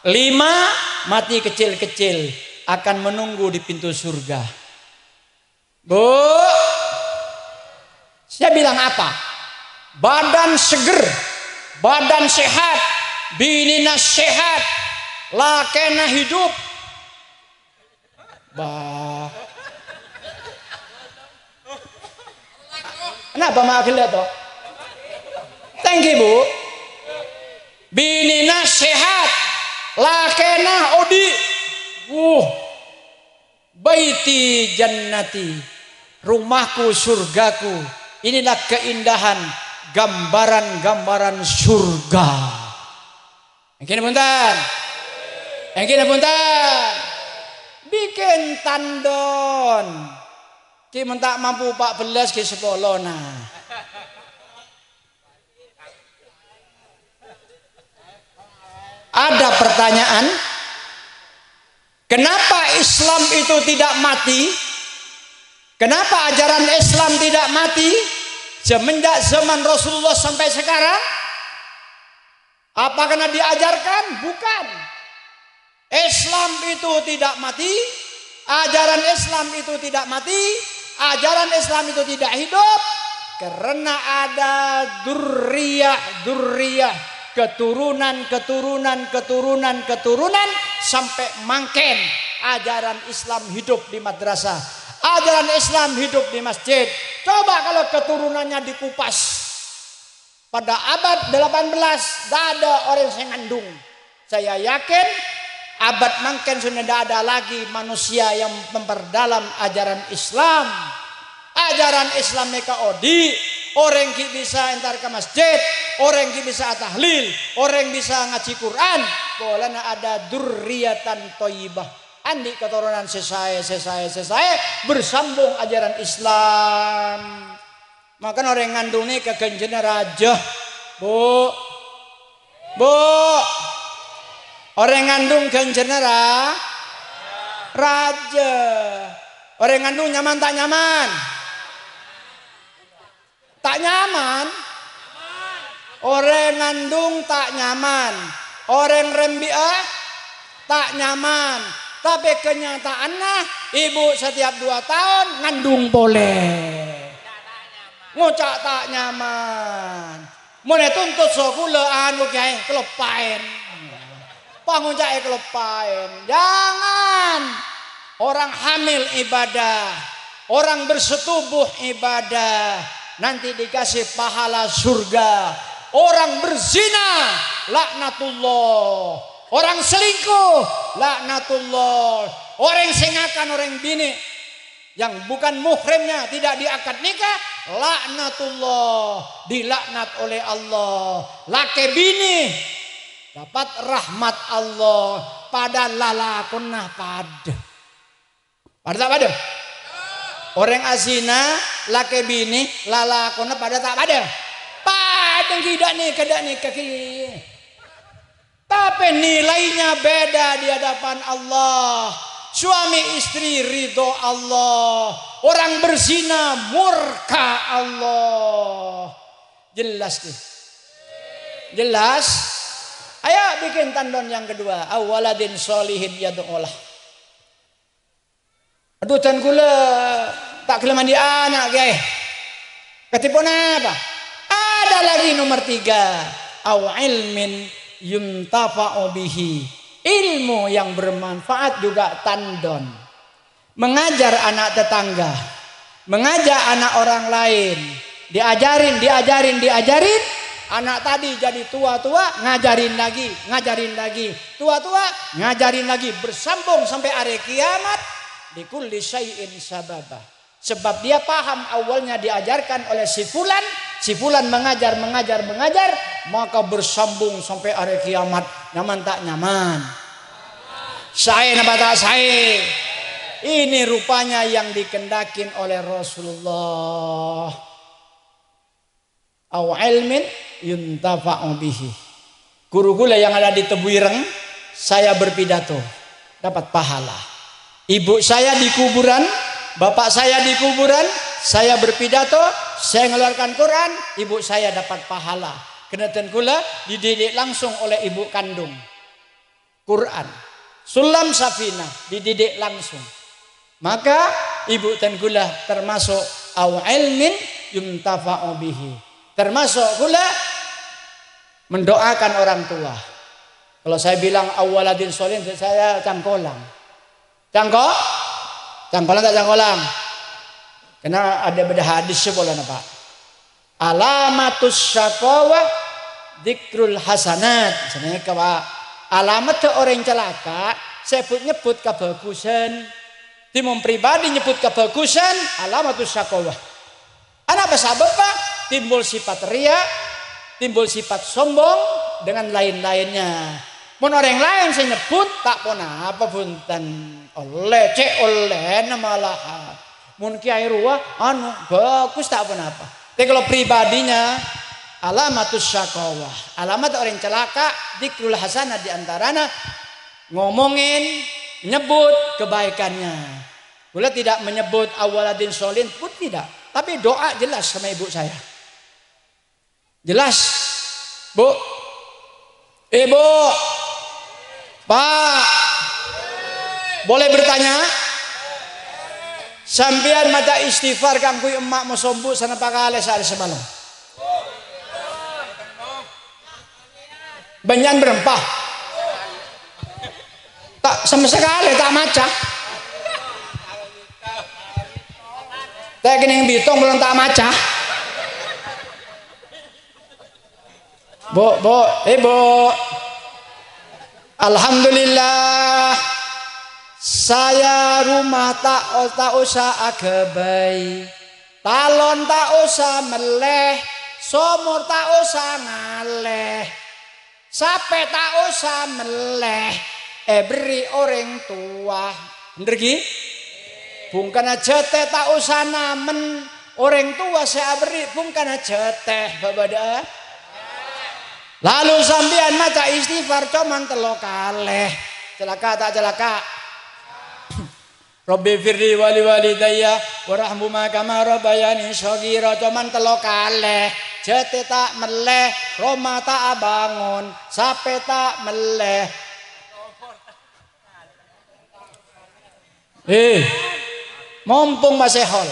5 mati kecil-kecil, akan menunggu di pintu surga. Bu, saya bilang apa? Badan seger, badan sehat, binina sehat, lakena hidup. Bah. Kenapa maafin lihat toh? Thank you bu. Binina sehat, lakena odi. Baiti jannati, rumahku surgaku. Inilah keindahan gambaran-gambaran surga. Yang kini punten. Bikin tandon. Ki mentak mampu 14 ke sekolah nah. Ada pertanyaan, kenapa Islam itu tidak mati? Kenapa ajaran Islam tidak mati semenjak zaman Rasulullah sampai sekarang? Apa karena diajarkan? Bukan. Islam itu tidak mati, ajaran Islam itu tidak mati, ajaran Islam itu tidak hidup karena ada durriyah, keturunan sampai mangken ajaran Islam hidup di madrasah, ajaran Islam hidup di masjid. Coba kalau keturunannya dikupas pada abad 18 tidak ada orang yang ngandung. Saya yakin abad mangken sudah tidak ada lagi manusia yang memperdalam ajaran Islam. Ajaran Islam mereka odi, orang yang bisa entar ke masjid, orang yang bisa tahlil, orang yang bisa ngaji Quran, bolana ada dzurriatan thayyibah. Andi keturunan sesaya bersambung ajaran Islam. Maka orang ngandung ini kegenjena raja. Bu. Orang ngandung genjena raja. Orang ngandung nyaman tak nyaman? Tak nyaman. Orang ngandung tak nyaman. Orang rembia tak nyaman. Tapi kenyataannya ibu setiap 2 tahun ngandung boleh. Ngocak tak nyaman. Mone tuntut sokula anu kiai kelepain. Panguncake kelepain. Jangan. Orang hamil ibadah. Orang bersetubuh ibadah. Nanti dikasih pahala surga. Orang berzina laknatullah. Orang selingkuh laknatullah. Orang sengakan orang bini yang bukan muhrimnya tidak diakad nikah laknatullah, dilaknat oleh Allah. Laki bini dapat rahmat Allah pada lalakunah pada tak pada. Orang azina laki bini lalakunah pada tak pada. Pada tidak nih kaki. Tapi nilainya beda di hadapan Allah. Suami istri ridho Allah. Orang berzina murka Allah. Jelas nih. Jelas. Ayo bikin tandon yang kedua. Awaladin solihin yadu'ulah. Aduh dan gula. Tak keleman di anak guys. Ketipun apa? Ada lagi nomor 3. Aw ilmin yuntafa'u bihi. Ilmu yang bermanfaat juga tandon. Mengajar anak tetangga. Mengajak anak orang lain. Diajarin. Anak tadi jadi tua-tua ngajarin lagi. Tua-tua ngajarin lagi. Bersambung sampai hari kiamat. Likulli syai'in sababah. Sebab dia paham awalnya diajarkan oleh si fulan. Si fulan mengajar. Maka bersambung sampai hari kiamat. Nyaman tak nyaman? Saya napa tak saya? Ini rupanya yang dikendakin oleh Rasulullah. Aw ilmin yuntafa'u bihi. Guru gula yang ada di Tebuireng, saya berpidato, dapat pahala. Ibu saya di kuburan, bapak saya di kuburan, saya berpidato, saya mengeluarkan Quran, ibu saya dapat pahala. Kenatan gula dididik langsung oleh ibu kandung. Quran, sulam safinah dididik langsung. Maka ibu tenggula termasuk aw ilmin yuntafa'u bihi. Termasuk gula mendoakan orang tua. Kalau saya bilang awaladin solin, saya cangkolang. Cangkolang tak cangkolang? Karena ada beda hadis sebulan apa? Alamatus syaqawah dzikrul hasanat. Sebenarnya kalau alamat orang celaka, saya nyebut kebagusan. Timum pribadi nyebut kebagusan, alamatus syaqawah. Anak sebab apa? Timbul sifat ria, timbul sifat sombong dengan lain-lainnya. Mun orang lain saya nyebut tak pun apa punten oleh malah. Mun kiai ruah anu bagus tak pun apa. Tapi kalau pribadinya alamatus syaqawah, alamat orang celaka, dzikrul hasanah diantaranya ngomongin, nyebut kebaikannya. Gula tidak menyebut awaladin solin pun tidak, tapi doa jelas sama ibu saya. Jelas, Bu, Ibu, Pak, boleh bertanya? Sampian mata istighfar kang kui emak mau sombu sana pakale sehari semalam. Banyan berempah. Tak sama sekali tak maca. Tak kena bitong belum tak maca. Bu, Ibu. Alhamdulillah. Saya rumah tak usah agabai, talon tak usah meleh, somor tak usah ngaleh. Sampai tak usah meleh beri orang tua. Bener ki? Bukan aja teh tak usah namen orang tua saya beri bukan aja teh babada. Lalu sampean maca istighfar cuman telo kalih. Celaka tak celaka? Rabbi firli wali walidayya warahmuma kama rabbayani shaghira cuman telo kalih. Jete tak meleh, Roma tak bangun, sape tak meleh. Mumpung masih hol.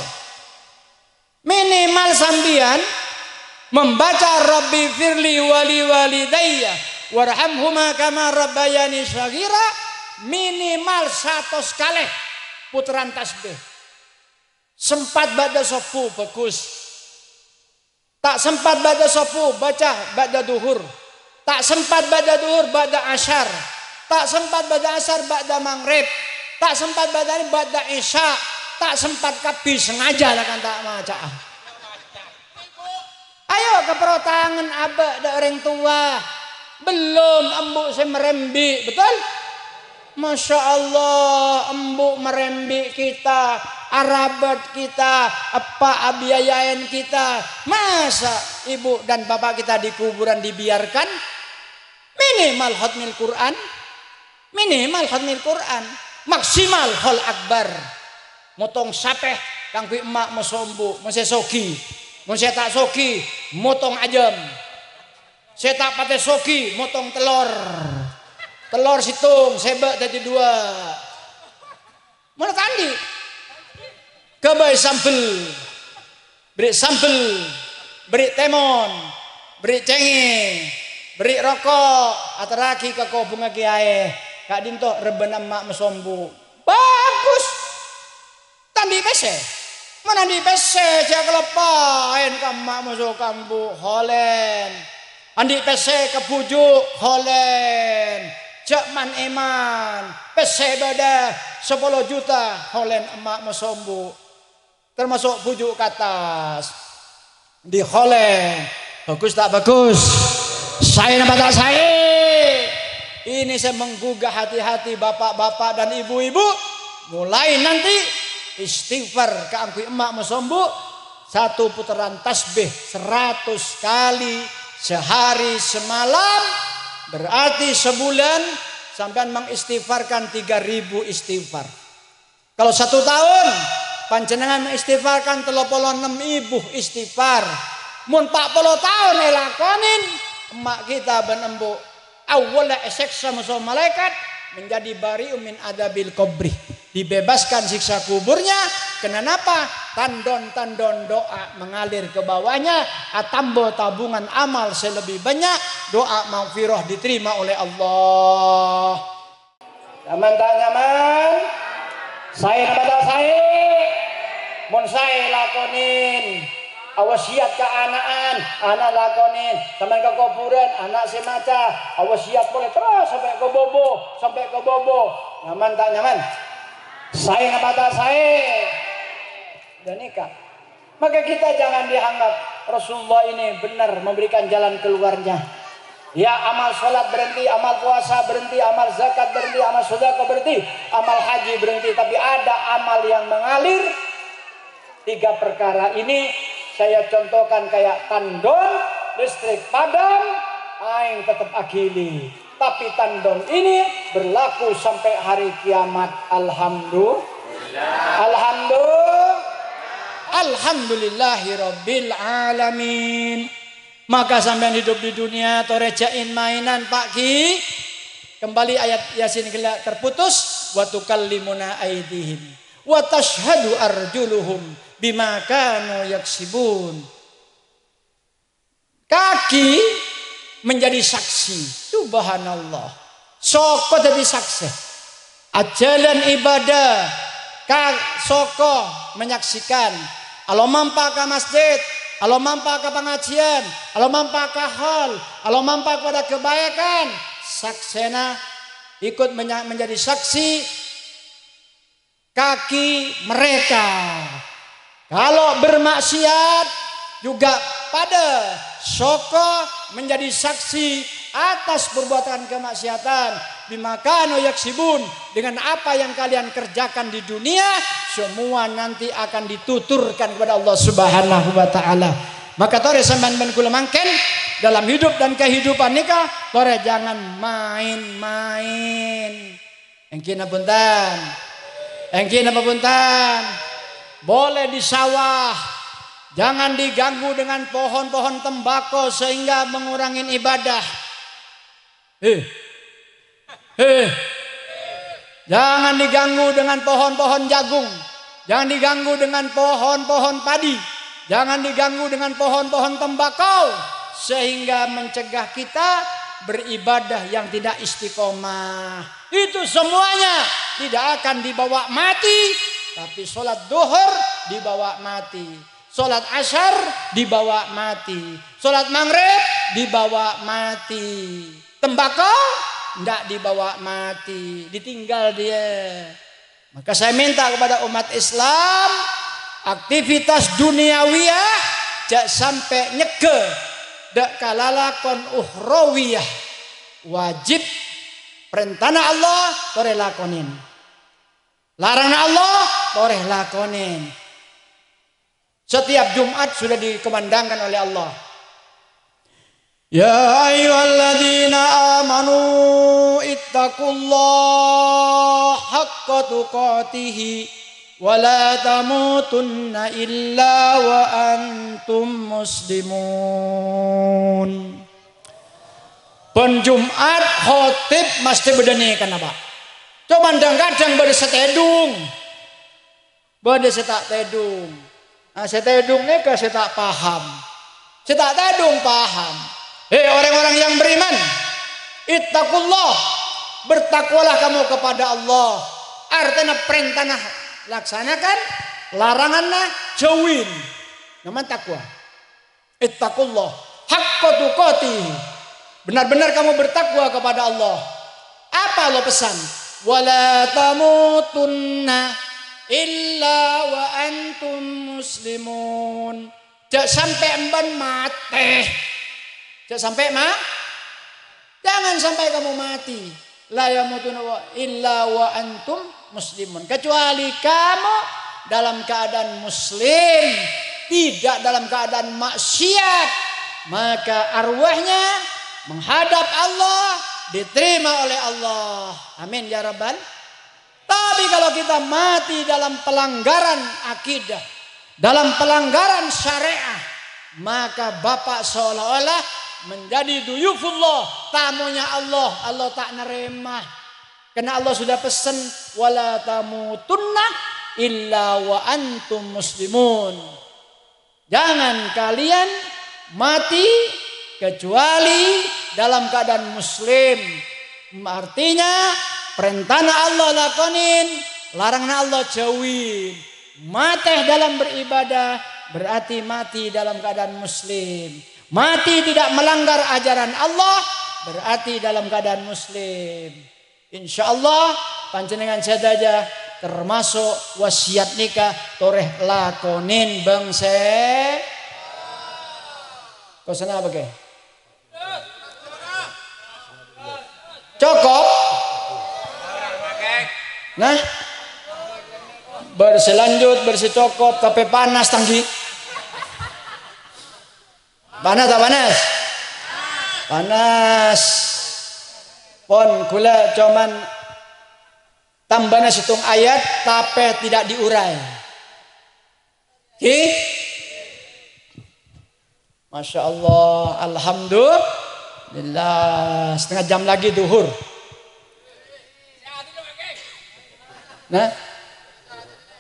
Minimal sambian membaca Rabbi firli wali walidayya warhamhuma kama rabbayani shaghira minimal 100 kali putaran tasbih. Sempat baca sofu bagus. Tak sempat baca sofu, baca baca duhur. Tak sempat baca duhur, baca asyar. Tak sempat baca asyar, baca maghrib. Tak sempat baca isya. Tak sempat kabi sengaja lah kan tak maca. Ayo ke perotangan abah ada orang tua. Belum embuk saya merembi, betul? Masya Allah, embuk merembi kita, arabat kita, apa abiayain kita. Masa ibu dan bapak kita di kuburan dibiarkan? Minimal khatmil Quran, minimal khatmil Quran, maksimal hol akbar. Motong sapeh kangku emak mesombu, mese sogi, mese tak sogi, motong ajam. Saya tak pakai sogi, motong telur. Telur situng, sebak jadi 2. Mana tandi? Kebai sambel. Beri sambel. Beri temon. Beri cengi. Beri rokok. Ataraki ke kau bunga kiai. Kak dinto rebenam mak mesombu. Bagus. Tandi pese. Mana di pese? Jangan kelepain kamak masuk kambu. Holen. Andi pese ke pujuk. Holen. Jakman iman, pese bada 10 juta, holen emak mesombu, termasuk bujuk ke atas, di holen, bagus tak bagus? Saya nampak tak saya? Ini saya menggugah hati-hati bapak-bapak dan ibu-ibu, mulai nanti istighfar ke angkui emak mesombu, 1 putaran tasbih 100 kali sehari semalam. Berarti sebulan sampean mengistighfarkan 3000 istighfar. Kalau 1 tahun panjenengan mengistighfarkan 36.000 istighfar. Mun 40 tahun elakonin emak kita benembu awalnya eseksa musuh malaikat menjadi bari'um min adabil qabri. Dibebaskan siksa kuburnya. Kenapa? Tandon-tandon doa mengalir ke bawahnya. Atambo tabungan amal selebih banyak. Doa maghfirah diterima oleh Allah. Nyaman tak nyaman? Saya kepada saya. Mun saya lakonin. Awasiat ke anaan. Anak lakonin. Sampai ke kuburan. Anak saya maca. Awasiat boleh terus sampai ke bobo. Sampai ke bobo. Nyaman tak nyaman? Saya kepada saya dan nikah. Maka kita jangan dianggap Rasulullah ini benar memberikan jalan keluarnya. Ya amal sholat berhenti, amal puasa berhenti, amal zakat berhenti, amal sedekah berhenti, amal haji berhenti. Tapi ada amal yang mengalir. 3 perkara ini saya contohkan kayak tandon, listrik padam, aing tetap akili. Tapi tandon ini berlaku sampai hari kiamat. Alhamdulillah. Alhamdulillahirabbil alamin. Maka sampean hidup di dunia torejain mainan Pak Ki. Kembali ayat Yasin terputus. Wa tukallimuna aydihim wa tashhadu arjuluhum bima kanu yaksibun. Kaki menjadi saksi. Subhanallah. Soko jadi saksi. Ajalan ibadah. Soko menyaksikan. Kalau mampak ke masjid. Kalau mampak ke pengajian. Kalau mampak ke hal. Kalau mampak pada kebaikan. Saksena ikut menjadi saksi. Kaki mereka. Kalau bermaksiat. Juga pada soko menjadi saksi atas perbuatan kemaksiatan, bima kanu yaksibun, dengan apa yang kalian kerjakan di dunia, semua nanti akan dituturkan kepada Allah Subhanahu wa taala. Maka tore sampean ben kula mangken dalam hidup dan kehidupan nikah, tore jangan main-main. Engkina punten. Engkina punten. Boleh di sawah. Jangan diganggu dengan pohon-pohon tembakau sehingga mengurangi ibadah. Jangan diganggu dengan pohon-pohon jagung. Jangan diganggu dengan pohon-pohon padi. Jangan diganggu dengan pohon-pohon tembakau sehingga mencegah kita beribadah yang tidak istiqomah. Itu semuanya tidak akan dibawa mati, tapi sholat duhur dibawa mati, sholat asyar dibawa mati, sholat maghrib dibawa mati, tembakau tidak dibawa mati, ditinggal dia. Maka saya minta kepada umat Islam, aktivitas duniawiyah jak sampai nyeke dak kalalakon uhrawiyah, wajib perintahna Allah tore lakonin, larangna Allah tore lakonin. Setiap Jumat sudah dikumandangkan oleh Allah, ya ayyuhalladzina amanu ittaqullaha haqqa tuqatih wa la tamutunna illa wa antum muslimun. Penjumat khotib mesti bedani kenapa? Coba kadang bersetedung, bersetak tedung. Nah, setedung ni ke setak paham, setak tedung paham. Orang-orang yang beriman, ittaqullah, bertakwalah kamu kepada Allah. Artinya perintahnya laksanakan, larangannya jauhin. Namanya takwa. Ittaqullah haqqa tuqatih. Benar-benar kamu bertakwa kepada Allah. Apa Allah pesan? Wala tamutunna illa wa antum muslimun. Jangan sampai emban mati. Jangan sampai jangan sampai kamu mati. La yamutuna illa wa antum muslimun. Kecuali kamu dalam keadaan muslim, tidak dalam keadaan maksiat, maka arwahnya menghadap Allah, diterima oleh Allah. Amin ya rabbal. Tapi kalau kita mati dalam pelanggaran akidah, dalam pelanggaran syariah, maka bapak seolah-olah menjadi duyufullah, tamunya Allah. Allah tak nerima. Karena Allah sudah pesan, wala tamutunna illa wa antum muslimun. Jangan kalian mati kecuali dalam keadaan muslim. Artinya perintahna Allah lakonin, larangna Allah jauhin. Mati dalam beribadah berarti mati dalam keadaan muslim. Mati tidak melanggar ajaran Allah berarti dalam keadaan muslim. Insyaallah panjenengan sadaja termasuk wasiat nikah toreh lakonin bangse. Kau sana apa ke? Cukup. Nah, berselanjut bersicokop tapi panas tanggi. Panas tak panas? Panas. Pon kula cuman tambahnya situng ayat tapi tidak diurai. Masya Allah, alhamdulillah. Setengah jam lagi duhur. Nah,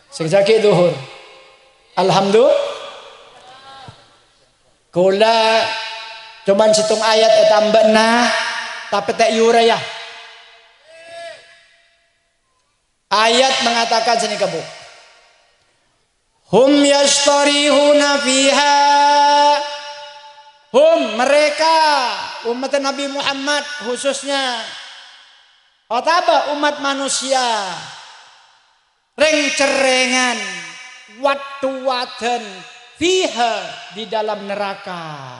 sekejap duhur. Alhamdulillah. Kula cuman situng ayat tambah nah, tapi tak yura ya. Ayat mengatakan sini kamu. Hum yastarihuna fiha. Hum mereka umat Nabi Muhammad khususnya. Otaba umat manusia. Reng-cerengan, watu-waten, fiha di dalam neraka.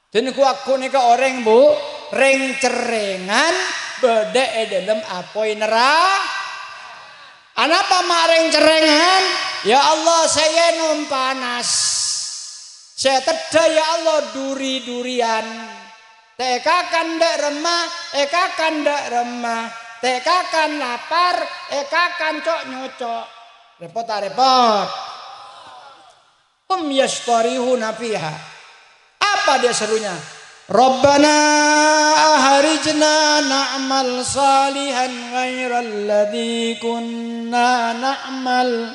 Dan aku nih ke orang bu, reng cerengan beda dalam apoi neraka. Anapa mareng cerengan? Ya Allah saya nom panas. Saya teda ya Allah duri-durian. Tekakan ndak remah, ekakan ndak remah. Tekakan lapar, ekakan cok nyocok. Repot tak repot. Yastarihuna fiha. Apa dia serunya? Rabbana aharijna na'mal salihan ghairal ladzi kunna na'mal.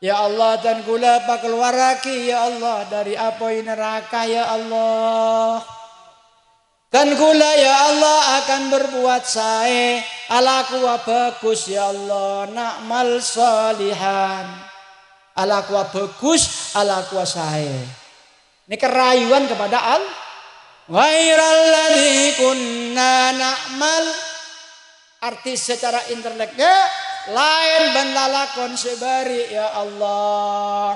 Ya Allah dan gula pak keluar lagi ya Allah dari apoi neraka ya Allah. Dan gula ya Allah akan berbuat sae alaku bagus ya Allah na'mal salihan. Alaku bagus alaku sae. Ini kerayuan kepada Allah. Ghairal ladzi kunna na'mal. Arti secara inteleknya lain bandalakon sebari ya Allah.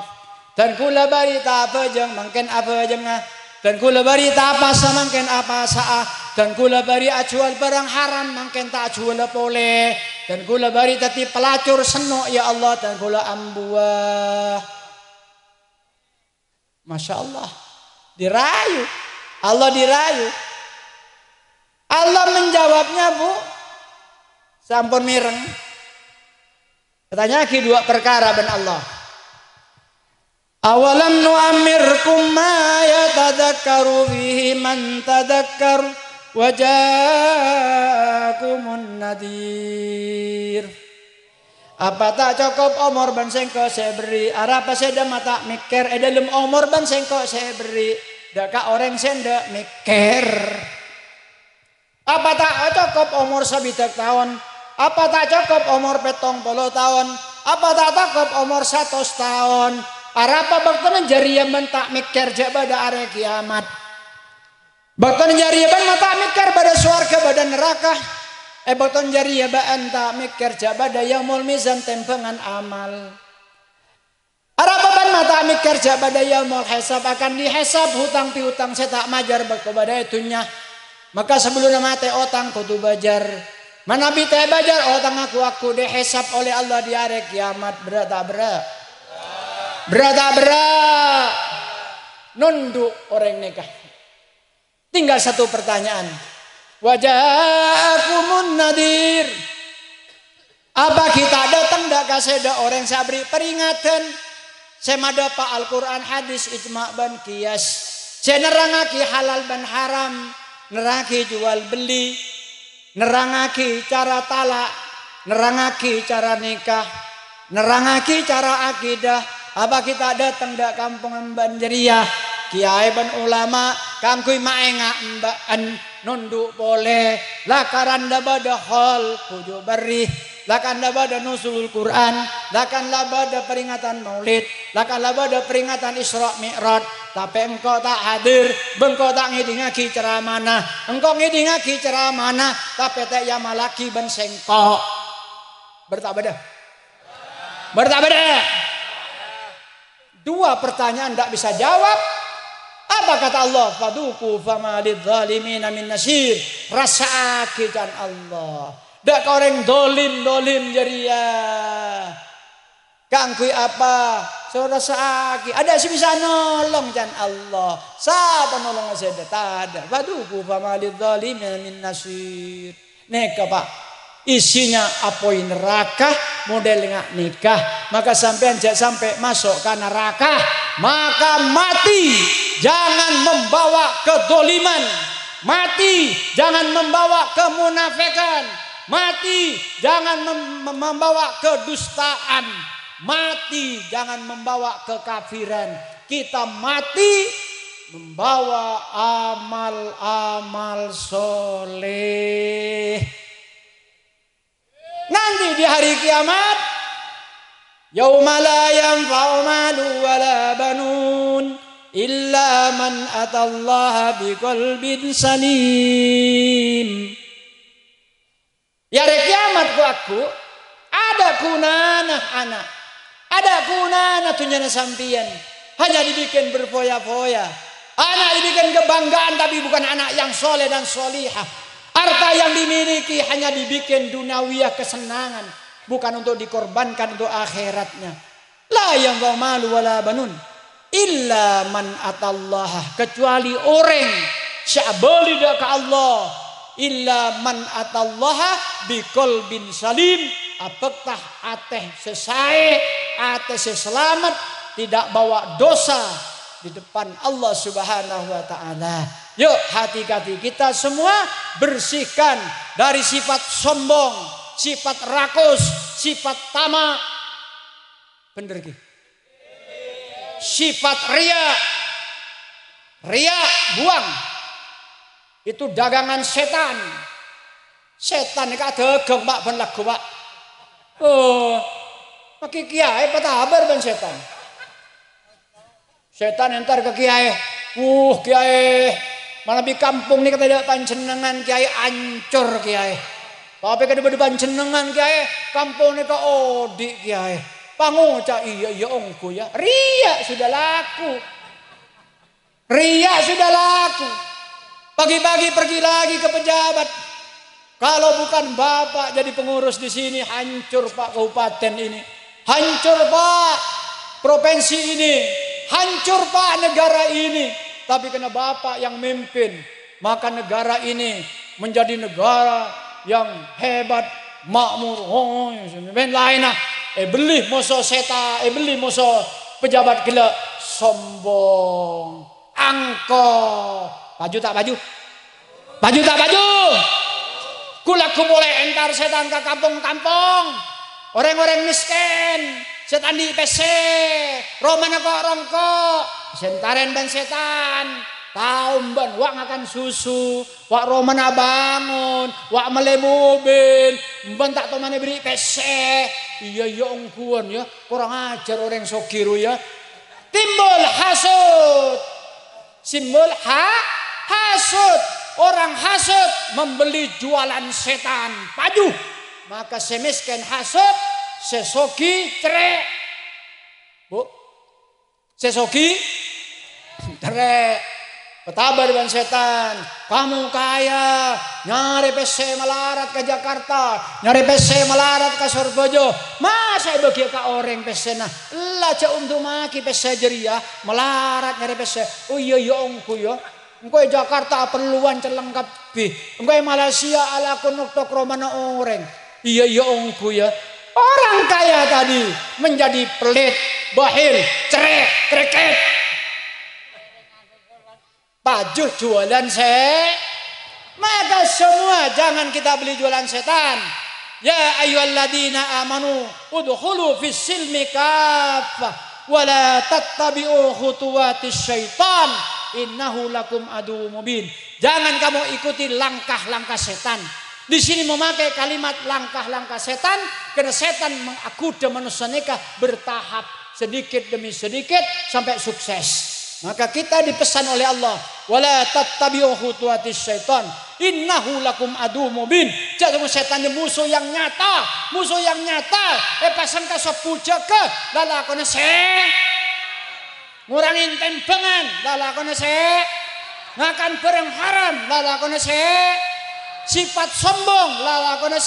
Dan kula bari tak apa jeng mungkin apa jengah. Dan kula bari tak apa mungkin apa saah. Dan kula bari ajual barang haram mungkin tak ajual boleh. Dan kula bari tadi pelacur seno ya Allah. Dan kula ambuah. Masya Allah. Dirayu. Allah dirayu. Allah menjawabnya bu. Sampun mireng. Katanya lagi dua perkara ben Allah. Awalam nu'amirkum ma yatadakkaru fihi man tadakkar wa ja'akumun nadir. Apa tak cukup umur ban sengko saya beri. Arapa saya mata mikir dalam umur ban sengko saya beri. Daka orang senda mikir. Apa tak cukup umur sabidak tahun? Apa tak cukup umur 70 tahun? Apa tak cukup umur 100 tahun? Arapa bakten jariya mentak mikir jabada are kiamat. Bakten jariya ban mata mikir pada swarga pada neraka. Bakten jariya ban tak mikir jabada yaumul mizan tempengan amal. Arapa ban mata mikir jabada yaumul hisab akan dihisab hutang piutang saya tak majar bakobada itunya. Maka sebelum mati otang kudu bajar. Mana bita bajar otang aku dihisab oleh Allah di hari kiamat berat tak berat? Berat tak berat? Nunduk orang nikah. Tinggal satu pertanyaan. Wajakumun nadir. Apa kita datang dak kasih dak orang sabri peringatan. Saya madapa Al-Quran hadis ijma' ban qiyas. Saya nerangaki halal ban haram. Nerangaki jual beli. Nerangaki cara talak. Nerangaki cara nikah. Nerangaki cara akidah. Apa kita datang dak kampung Banjariah. Kiai ban ulama. Kangkui maenga mbaan. Nunduk boleh. Lakaranda bada hal. Pujuk beri. Lakan labada nusulul Quran, lakan labada peringatan Maulid, lakan labada peringatan Isra Mi'raj. Tapi engkau tak hadir, bengkau tak ngidingaki ceramana. Engkau ngidingaki ceramana, tapi tak ya malaki ben sengkok. Bertabada. Bertabada. Dua pertanyaan tak bisa jawab. Apa kata Allah? Faduku fama lidzalimin min nasir. Rasakikan Allah. Dak orang dolim jaria. Kangkui apa? Saudara sakit. Ada si bisa nolong jan Allah. Siapa nolong saya tak ada. Waduh, famalid zalimin min nasir. Neka pak. Isinya apoi neraka, modelnya nikah. Maka sampai sampai masuk ke neraka, maka mati. Jangan membawa kedoliman. Mati jangan membawa kemunafikan. Mati jangan membawa kedustaan. Mati jangan membawa kekafiran. Kita mati membawa amal-amal soleh. Nanti di hari kiamat, yauma la yanfa'u malu wala banun illa man atallaha biqalbin salim. Ya hari kiamat aku ada kunana anak, ada kunana tunyana sampian, hanya dibikin berfoya-foya. Anak dibikin kebanggaan tapi bukan anak yang soleh dan solihah. Harta yang dimiliki hanya dibikin duniawiyah kesenangan, bukan untuk dikorbankan untuk akhiratnya. La yanfa'u malu wala banun illa man atallaha, kecuali orang syabali ke Allah, illa man atallaha biqalbin salim, apakah ateh sesae, ateh seselamat, tidak bawa dosa di depan Allah Subhanahu wa taala. Yuk hati-hati kita semua bersihkan dari sifat sombong, sifat rakus, sifat tamak. Bener ki? Sifat ria. Ria buang. Itu dagangan setan. Setan iki dagang Pak ben lagu Pak. Oh, pakai kiai petabar ben setan. Setan entar ke kiai. Kiai, mana di kampung nih kata panjenengan kiai ancur kiai. Tapi kada beda panjenengan kiai, kampung nih ke odi kiai. Panguca iya ongku ya. Ria sudah laku. Ria sudah laku. Pagi-pagi pergi lagi ke pejabat. Kalau bukan bapak jadi pengurus di sini, hancur Pak kabupaten ini. Hancur Pak provinsi ini. Hancur Pak negara ini. Tapi karena bapak yang memimpin, maka negara ini menjadi negara yang hebat, makmur. Lain lah. Beli moso seta, beli moso pejabat gila sombong. Angko. Baju tak baju? Baju tak baju? Kulaku boleh entar setan ke kampung-kampung. Orang-orang miskin. Setan di PC, romana kok rongkok, sentaren ban setan, tahu ban, wak ngakan susu, wak romana bangun, wak mele mobil, ban tak tahu mana beri PC, iya ongkuan ya, kurang ajar orang sokiru ya, timbul hasud, simbol hasud, orang hasud membeli jualan setan, paju, maka semiskin hasud. Sesoki cerek. Bu. Sesoki cerek. Petabar dengan setan. Kamu kaya. Nyari PC melarat ke Jakarta. Nyari PC melarat ke Surabaya. Masa bagi ke orang PC nah. Lah cak untuk maki PC jeria. Melarat nyari PC. Oh iya ongku ya. Engkau Jakarta perluan celengkap bi. Engkau Malaysia ala kunuk-tok romana orang. Iya ongku ya. Orang kaya tadi menjadi pelit, bahil, cerek, kreket. Baju jualan maka semua jangan kita beli jualan setan. Ya ayyuhalladzina amanu udkhulu fis silmi kaffah wa la tattabi'u khutuwatis syaitan innahu lakum aduwwum mubin. Jangan kamu ikuti langkah-langkah setan. Di sini memakai kalimat langkah-langkah setan karena setan mengakuda manusia nikah bertahap sedikit demi sedikit sampai sukses. Maka kita dipesan oleh Allah, wala tattabi'u khutuwatis syaitan innahu lakum aduwwum mubin. Jadi setan musuh yang nyata, musuh yang nyata. Pasan ka sepuja ke lalakone ngurangin tempengan lalakone ngakan barang haram lalakone sifat sombong lalakone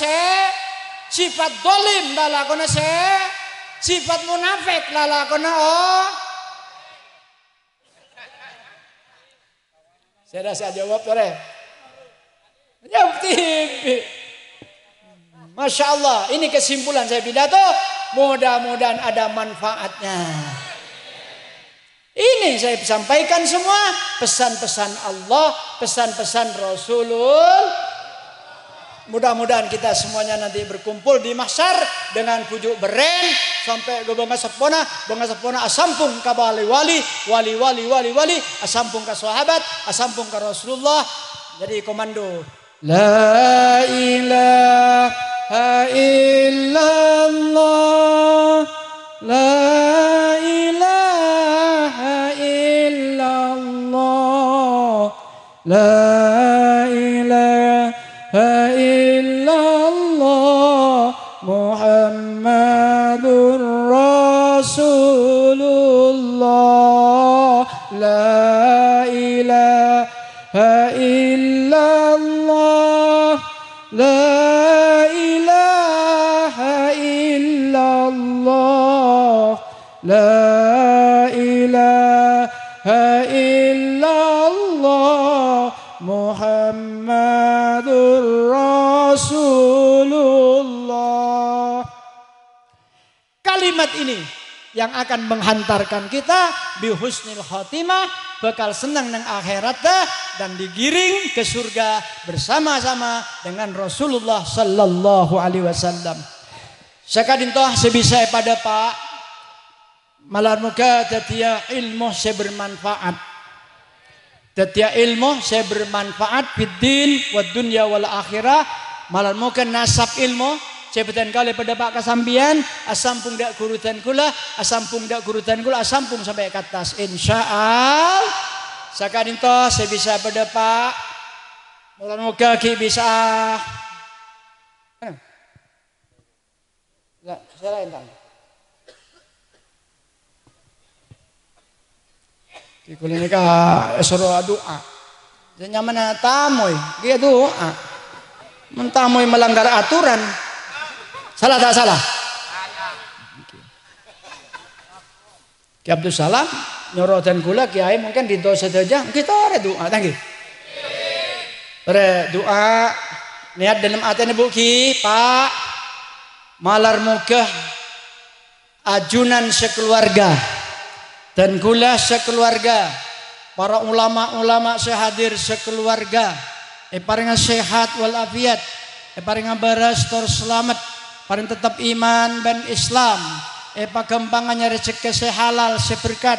sifat dolim lalakone sifat munafik lalakone saya jawab tore. Jawab TV. Masya Allah, ini kesimpulan saya pidato. Mudah-mudahan ada manfaatnya. Ini saya sampaikan semua pesan-pesan Allah, pesan-pesan Rasulullah. Mudah-mudahan kita semuanya nanti berkumpul di mahsyar dengan pujuk beren sampai ke bangga sepona asampung ka wali asampung ka sahabat, asampung ka Rasulullah. Jadi komando la ilaha illallah la ilaha illallah la ilaha illallah Muhammadur Rasulullah la La ilaha illallah. La ilaha illallah Muhammadur Rasulullah. Kalimat ini yang akan menghantarkan kita bihusnil khotimah, bakal senang nang akhirat dan digiring ke surga bersama-sama dengan Rasulullah sallallahu alaihi wasallam. Sakadin toh sebisa pada Pak malar muka tatia ilmu saya bermanfaat. Tatia ilmu saya bermanfaat fid din wad dunya wal akhirah. Malar muka nasab ilmu cepetan kali pada Pak kasambian asampung dak kurutan kula, asampung dak kurutan kula, asampung sampai ke atas insyaallah. Sakadin toh saya bisa pada Pak malar muka ki bisa. Enggak, saya lain Kikul ini ka suruh doa. Nyaman tamoy, dia doa. Mentamoy melanggar aturan. Salah tak salah? Ki Abdul Salam nyorotan gula kiai mungkin di dosa saja kita ada doa tanggi. Pada doa niat dalam hati Bu Ki, Pak malar muka ajunan sekeluarga dan gula sekeluarga, para ulama-ulama sehadir sekeluarga, paringan sehat walafiat, paringan baras tor selamat, paring tetap iman dan Islam, pagampangannya rezeki sehalal seberkat,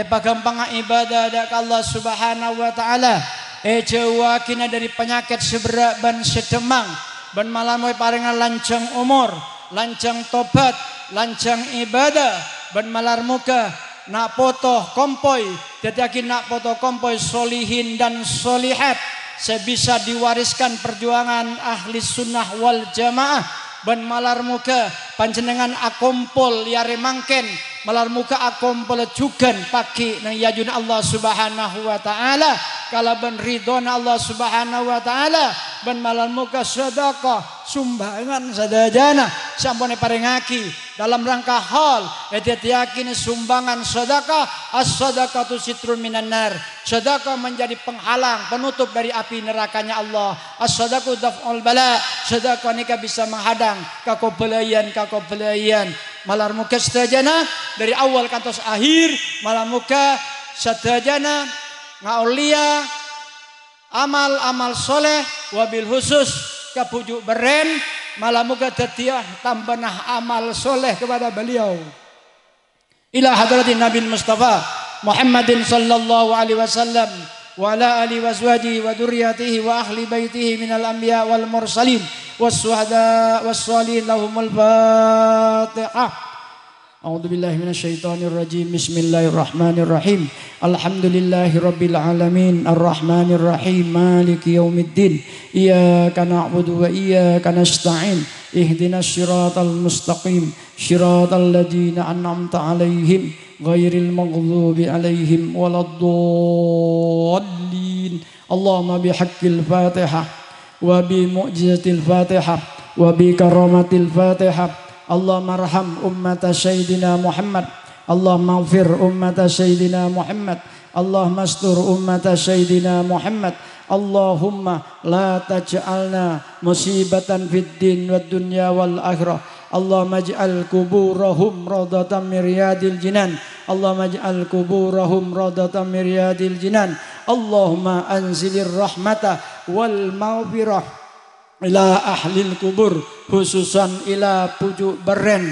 pagampangan ibadah dak Allah Subhanahu wa taala, jawakina dari penyakit seberat dan sedemang, ban malam paringan lancang umur, lancang tobat, lancang ibadah, ban malar muka nak foto kompoi, tetapi nak foto kompoi solihin dan solihat, sebisa diwariskan perjuangan ahli sunnah wal jamaah, ban malar muka panjenengan akompol yare mangken, malar muka akompol jugan pagi nang yajun Allah Subhanahu wa taala, kalaban ridhona Allah Subhanahu wa taala, ban malar muka sedekah sumbangan sadajana sampune parengaki dalam rangka hal yakin sumbangan sedekah, as-sadaqatu sitrun minan nar, sedekah menjadi penghalang penutup dari api nerakanya Allah, as-sadaqatu daf'ul bala, sedekah nikah bisa menghadang kakobelayan malar muka sedajana dari awal kantos akhir, malar muka sedajana ngaulia amal soleh wabil khusus kapujuk beren malah muka tetiah tambah amal soleh kepada beliau ila hadratin Nabi Mustafa Muhammadin sallallahu alaihi wasallam wa ala alihi waswaji wa dzurriyyatihi wa ahli baitihi minal anbiya wal mursalin was syuhada was shalihin lahumul fatihah. A'udzu billahi minasyaitonir rajim. Bismillahirrahmanirrahim. Alhamdulillahi rabbil alamin arrahmanir rahim maliki yaumiddin. Iyyaka na'budu wa iyyaka nasta'in. Ihdinas siratal mustaqim. Siratal ladzina an'amta 'alaihim ghairil maghdubi 'alaihim waladdallin. Allahumma bihaqqil Fatihah wa bi mu'jizatil Fatihah wa bi karamatil Fatihah. Allahumma arham ummata sayyidina Muhammad, Allahumma ighfir ummata sayyidina Muhammad, Allahumma astur ummata sayyidina Muhammad, Allahumma la taj'alna musibatan fid din wad dunya wal akhirah, Allahumma ij'al kuburahum rawdatan min riyadil jinan, Allahumma ij'al kuburahum rawdatan min riyadil jinan, Allahumma anzilir rahmata wal maghfirah ila ahlil kubur, khususan ila pujuk beren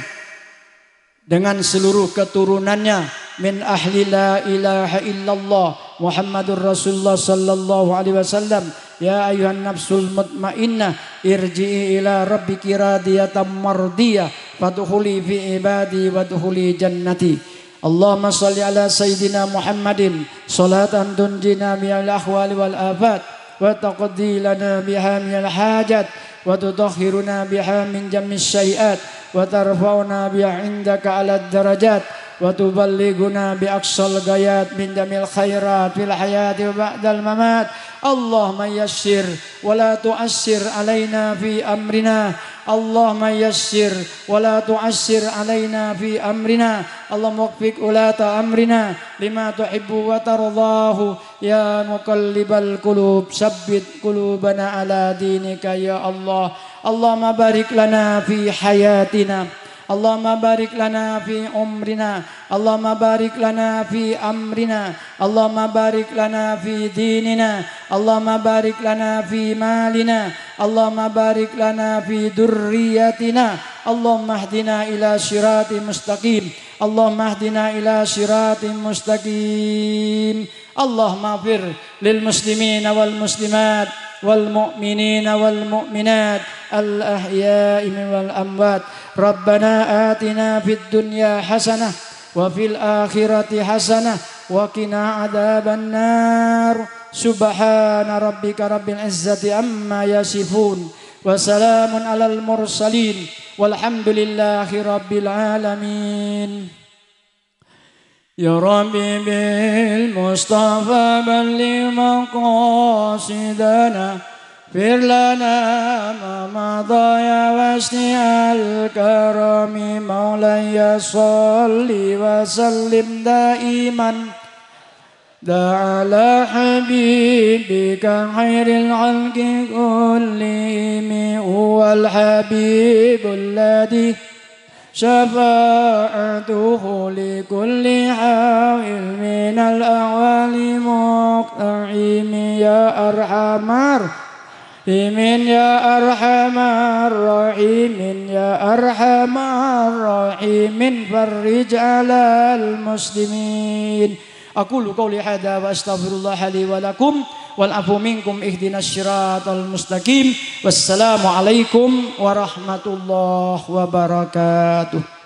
dengan seluruh keturunannya, min ahli la ilaha illallah Muhammadur Rasulullah sallallahu alaihi wasallam. Ya ayuhan nafsul mutmainnah irji'i ila rabbiki radiyatan mardiyah fadkhuli fi ibadi wadkhuli jannati. Allahumma shalli ala sayyidina Muhammadin salatan tunjina minal ahwali wal afat wa taqdi lana biha minal hajat wa tutahhiruna biha min jammis syai'at wa tarfa'una biha indaka ala darajat وتبلغنا بأقصى الغايات من جميع الخيرات في الحياة وبعد الممات. اللهم يسر ولا تؤثر علينا في أمرنا. اللهم يسر ولا تعسر علينا في أمرنا. اللهم وفق ولاة أمرنا لما تحب وترضاه يا مقلب القلوب ثبت قلوبنا على دينك يا الله. اللهم بارك لنا في حياتنا. اللهم بارك لنا في عمرنا. اللهم بارك لنا في أمرنا. اللهم بارك لنا في ديننا. اللهم بارك لنا في مالنا. اللهم بارك لنا في ذريتنا. اللهم اهدنا إلى صراط مستقيم. اللهم اهدنا إلى صراط مستقيم. اللهم اغفر للمسلمين والمسلمات والمؤمنين والمؤمنات الأحياء والأموات. ربنا آتنا في الدنيا حسنة وفي الآخرة حسنة وقنا عذاب النار. سبحان ربك رب العزة عما يصفون وسلام على المرسلين والحمد لله رب العالمين. يا ربي بالمصطفى بلغ مقاصدنا اغفر لنا ما مضى يا واسع الكرم. مولاي صل وسلم دائما على حبيبك خير الخلق كلهم. هو الحبيب الذي شفاعته لكل حائل من الأحوال مقتحم. يا أرحم الراحمين يا أرحم الراحمين يا أرحم الراحمين فرج على المسلمين. أقول قولي هذا وأستغفر الله لي ولكم والعفو منكم. اهدنا الصراط المستقيم. والسلام عليكم ورحمة الله وبركاته.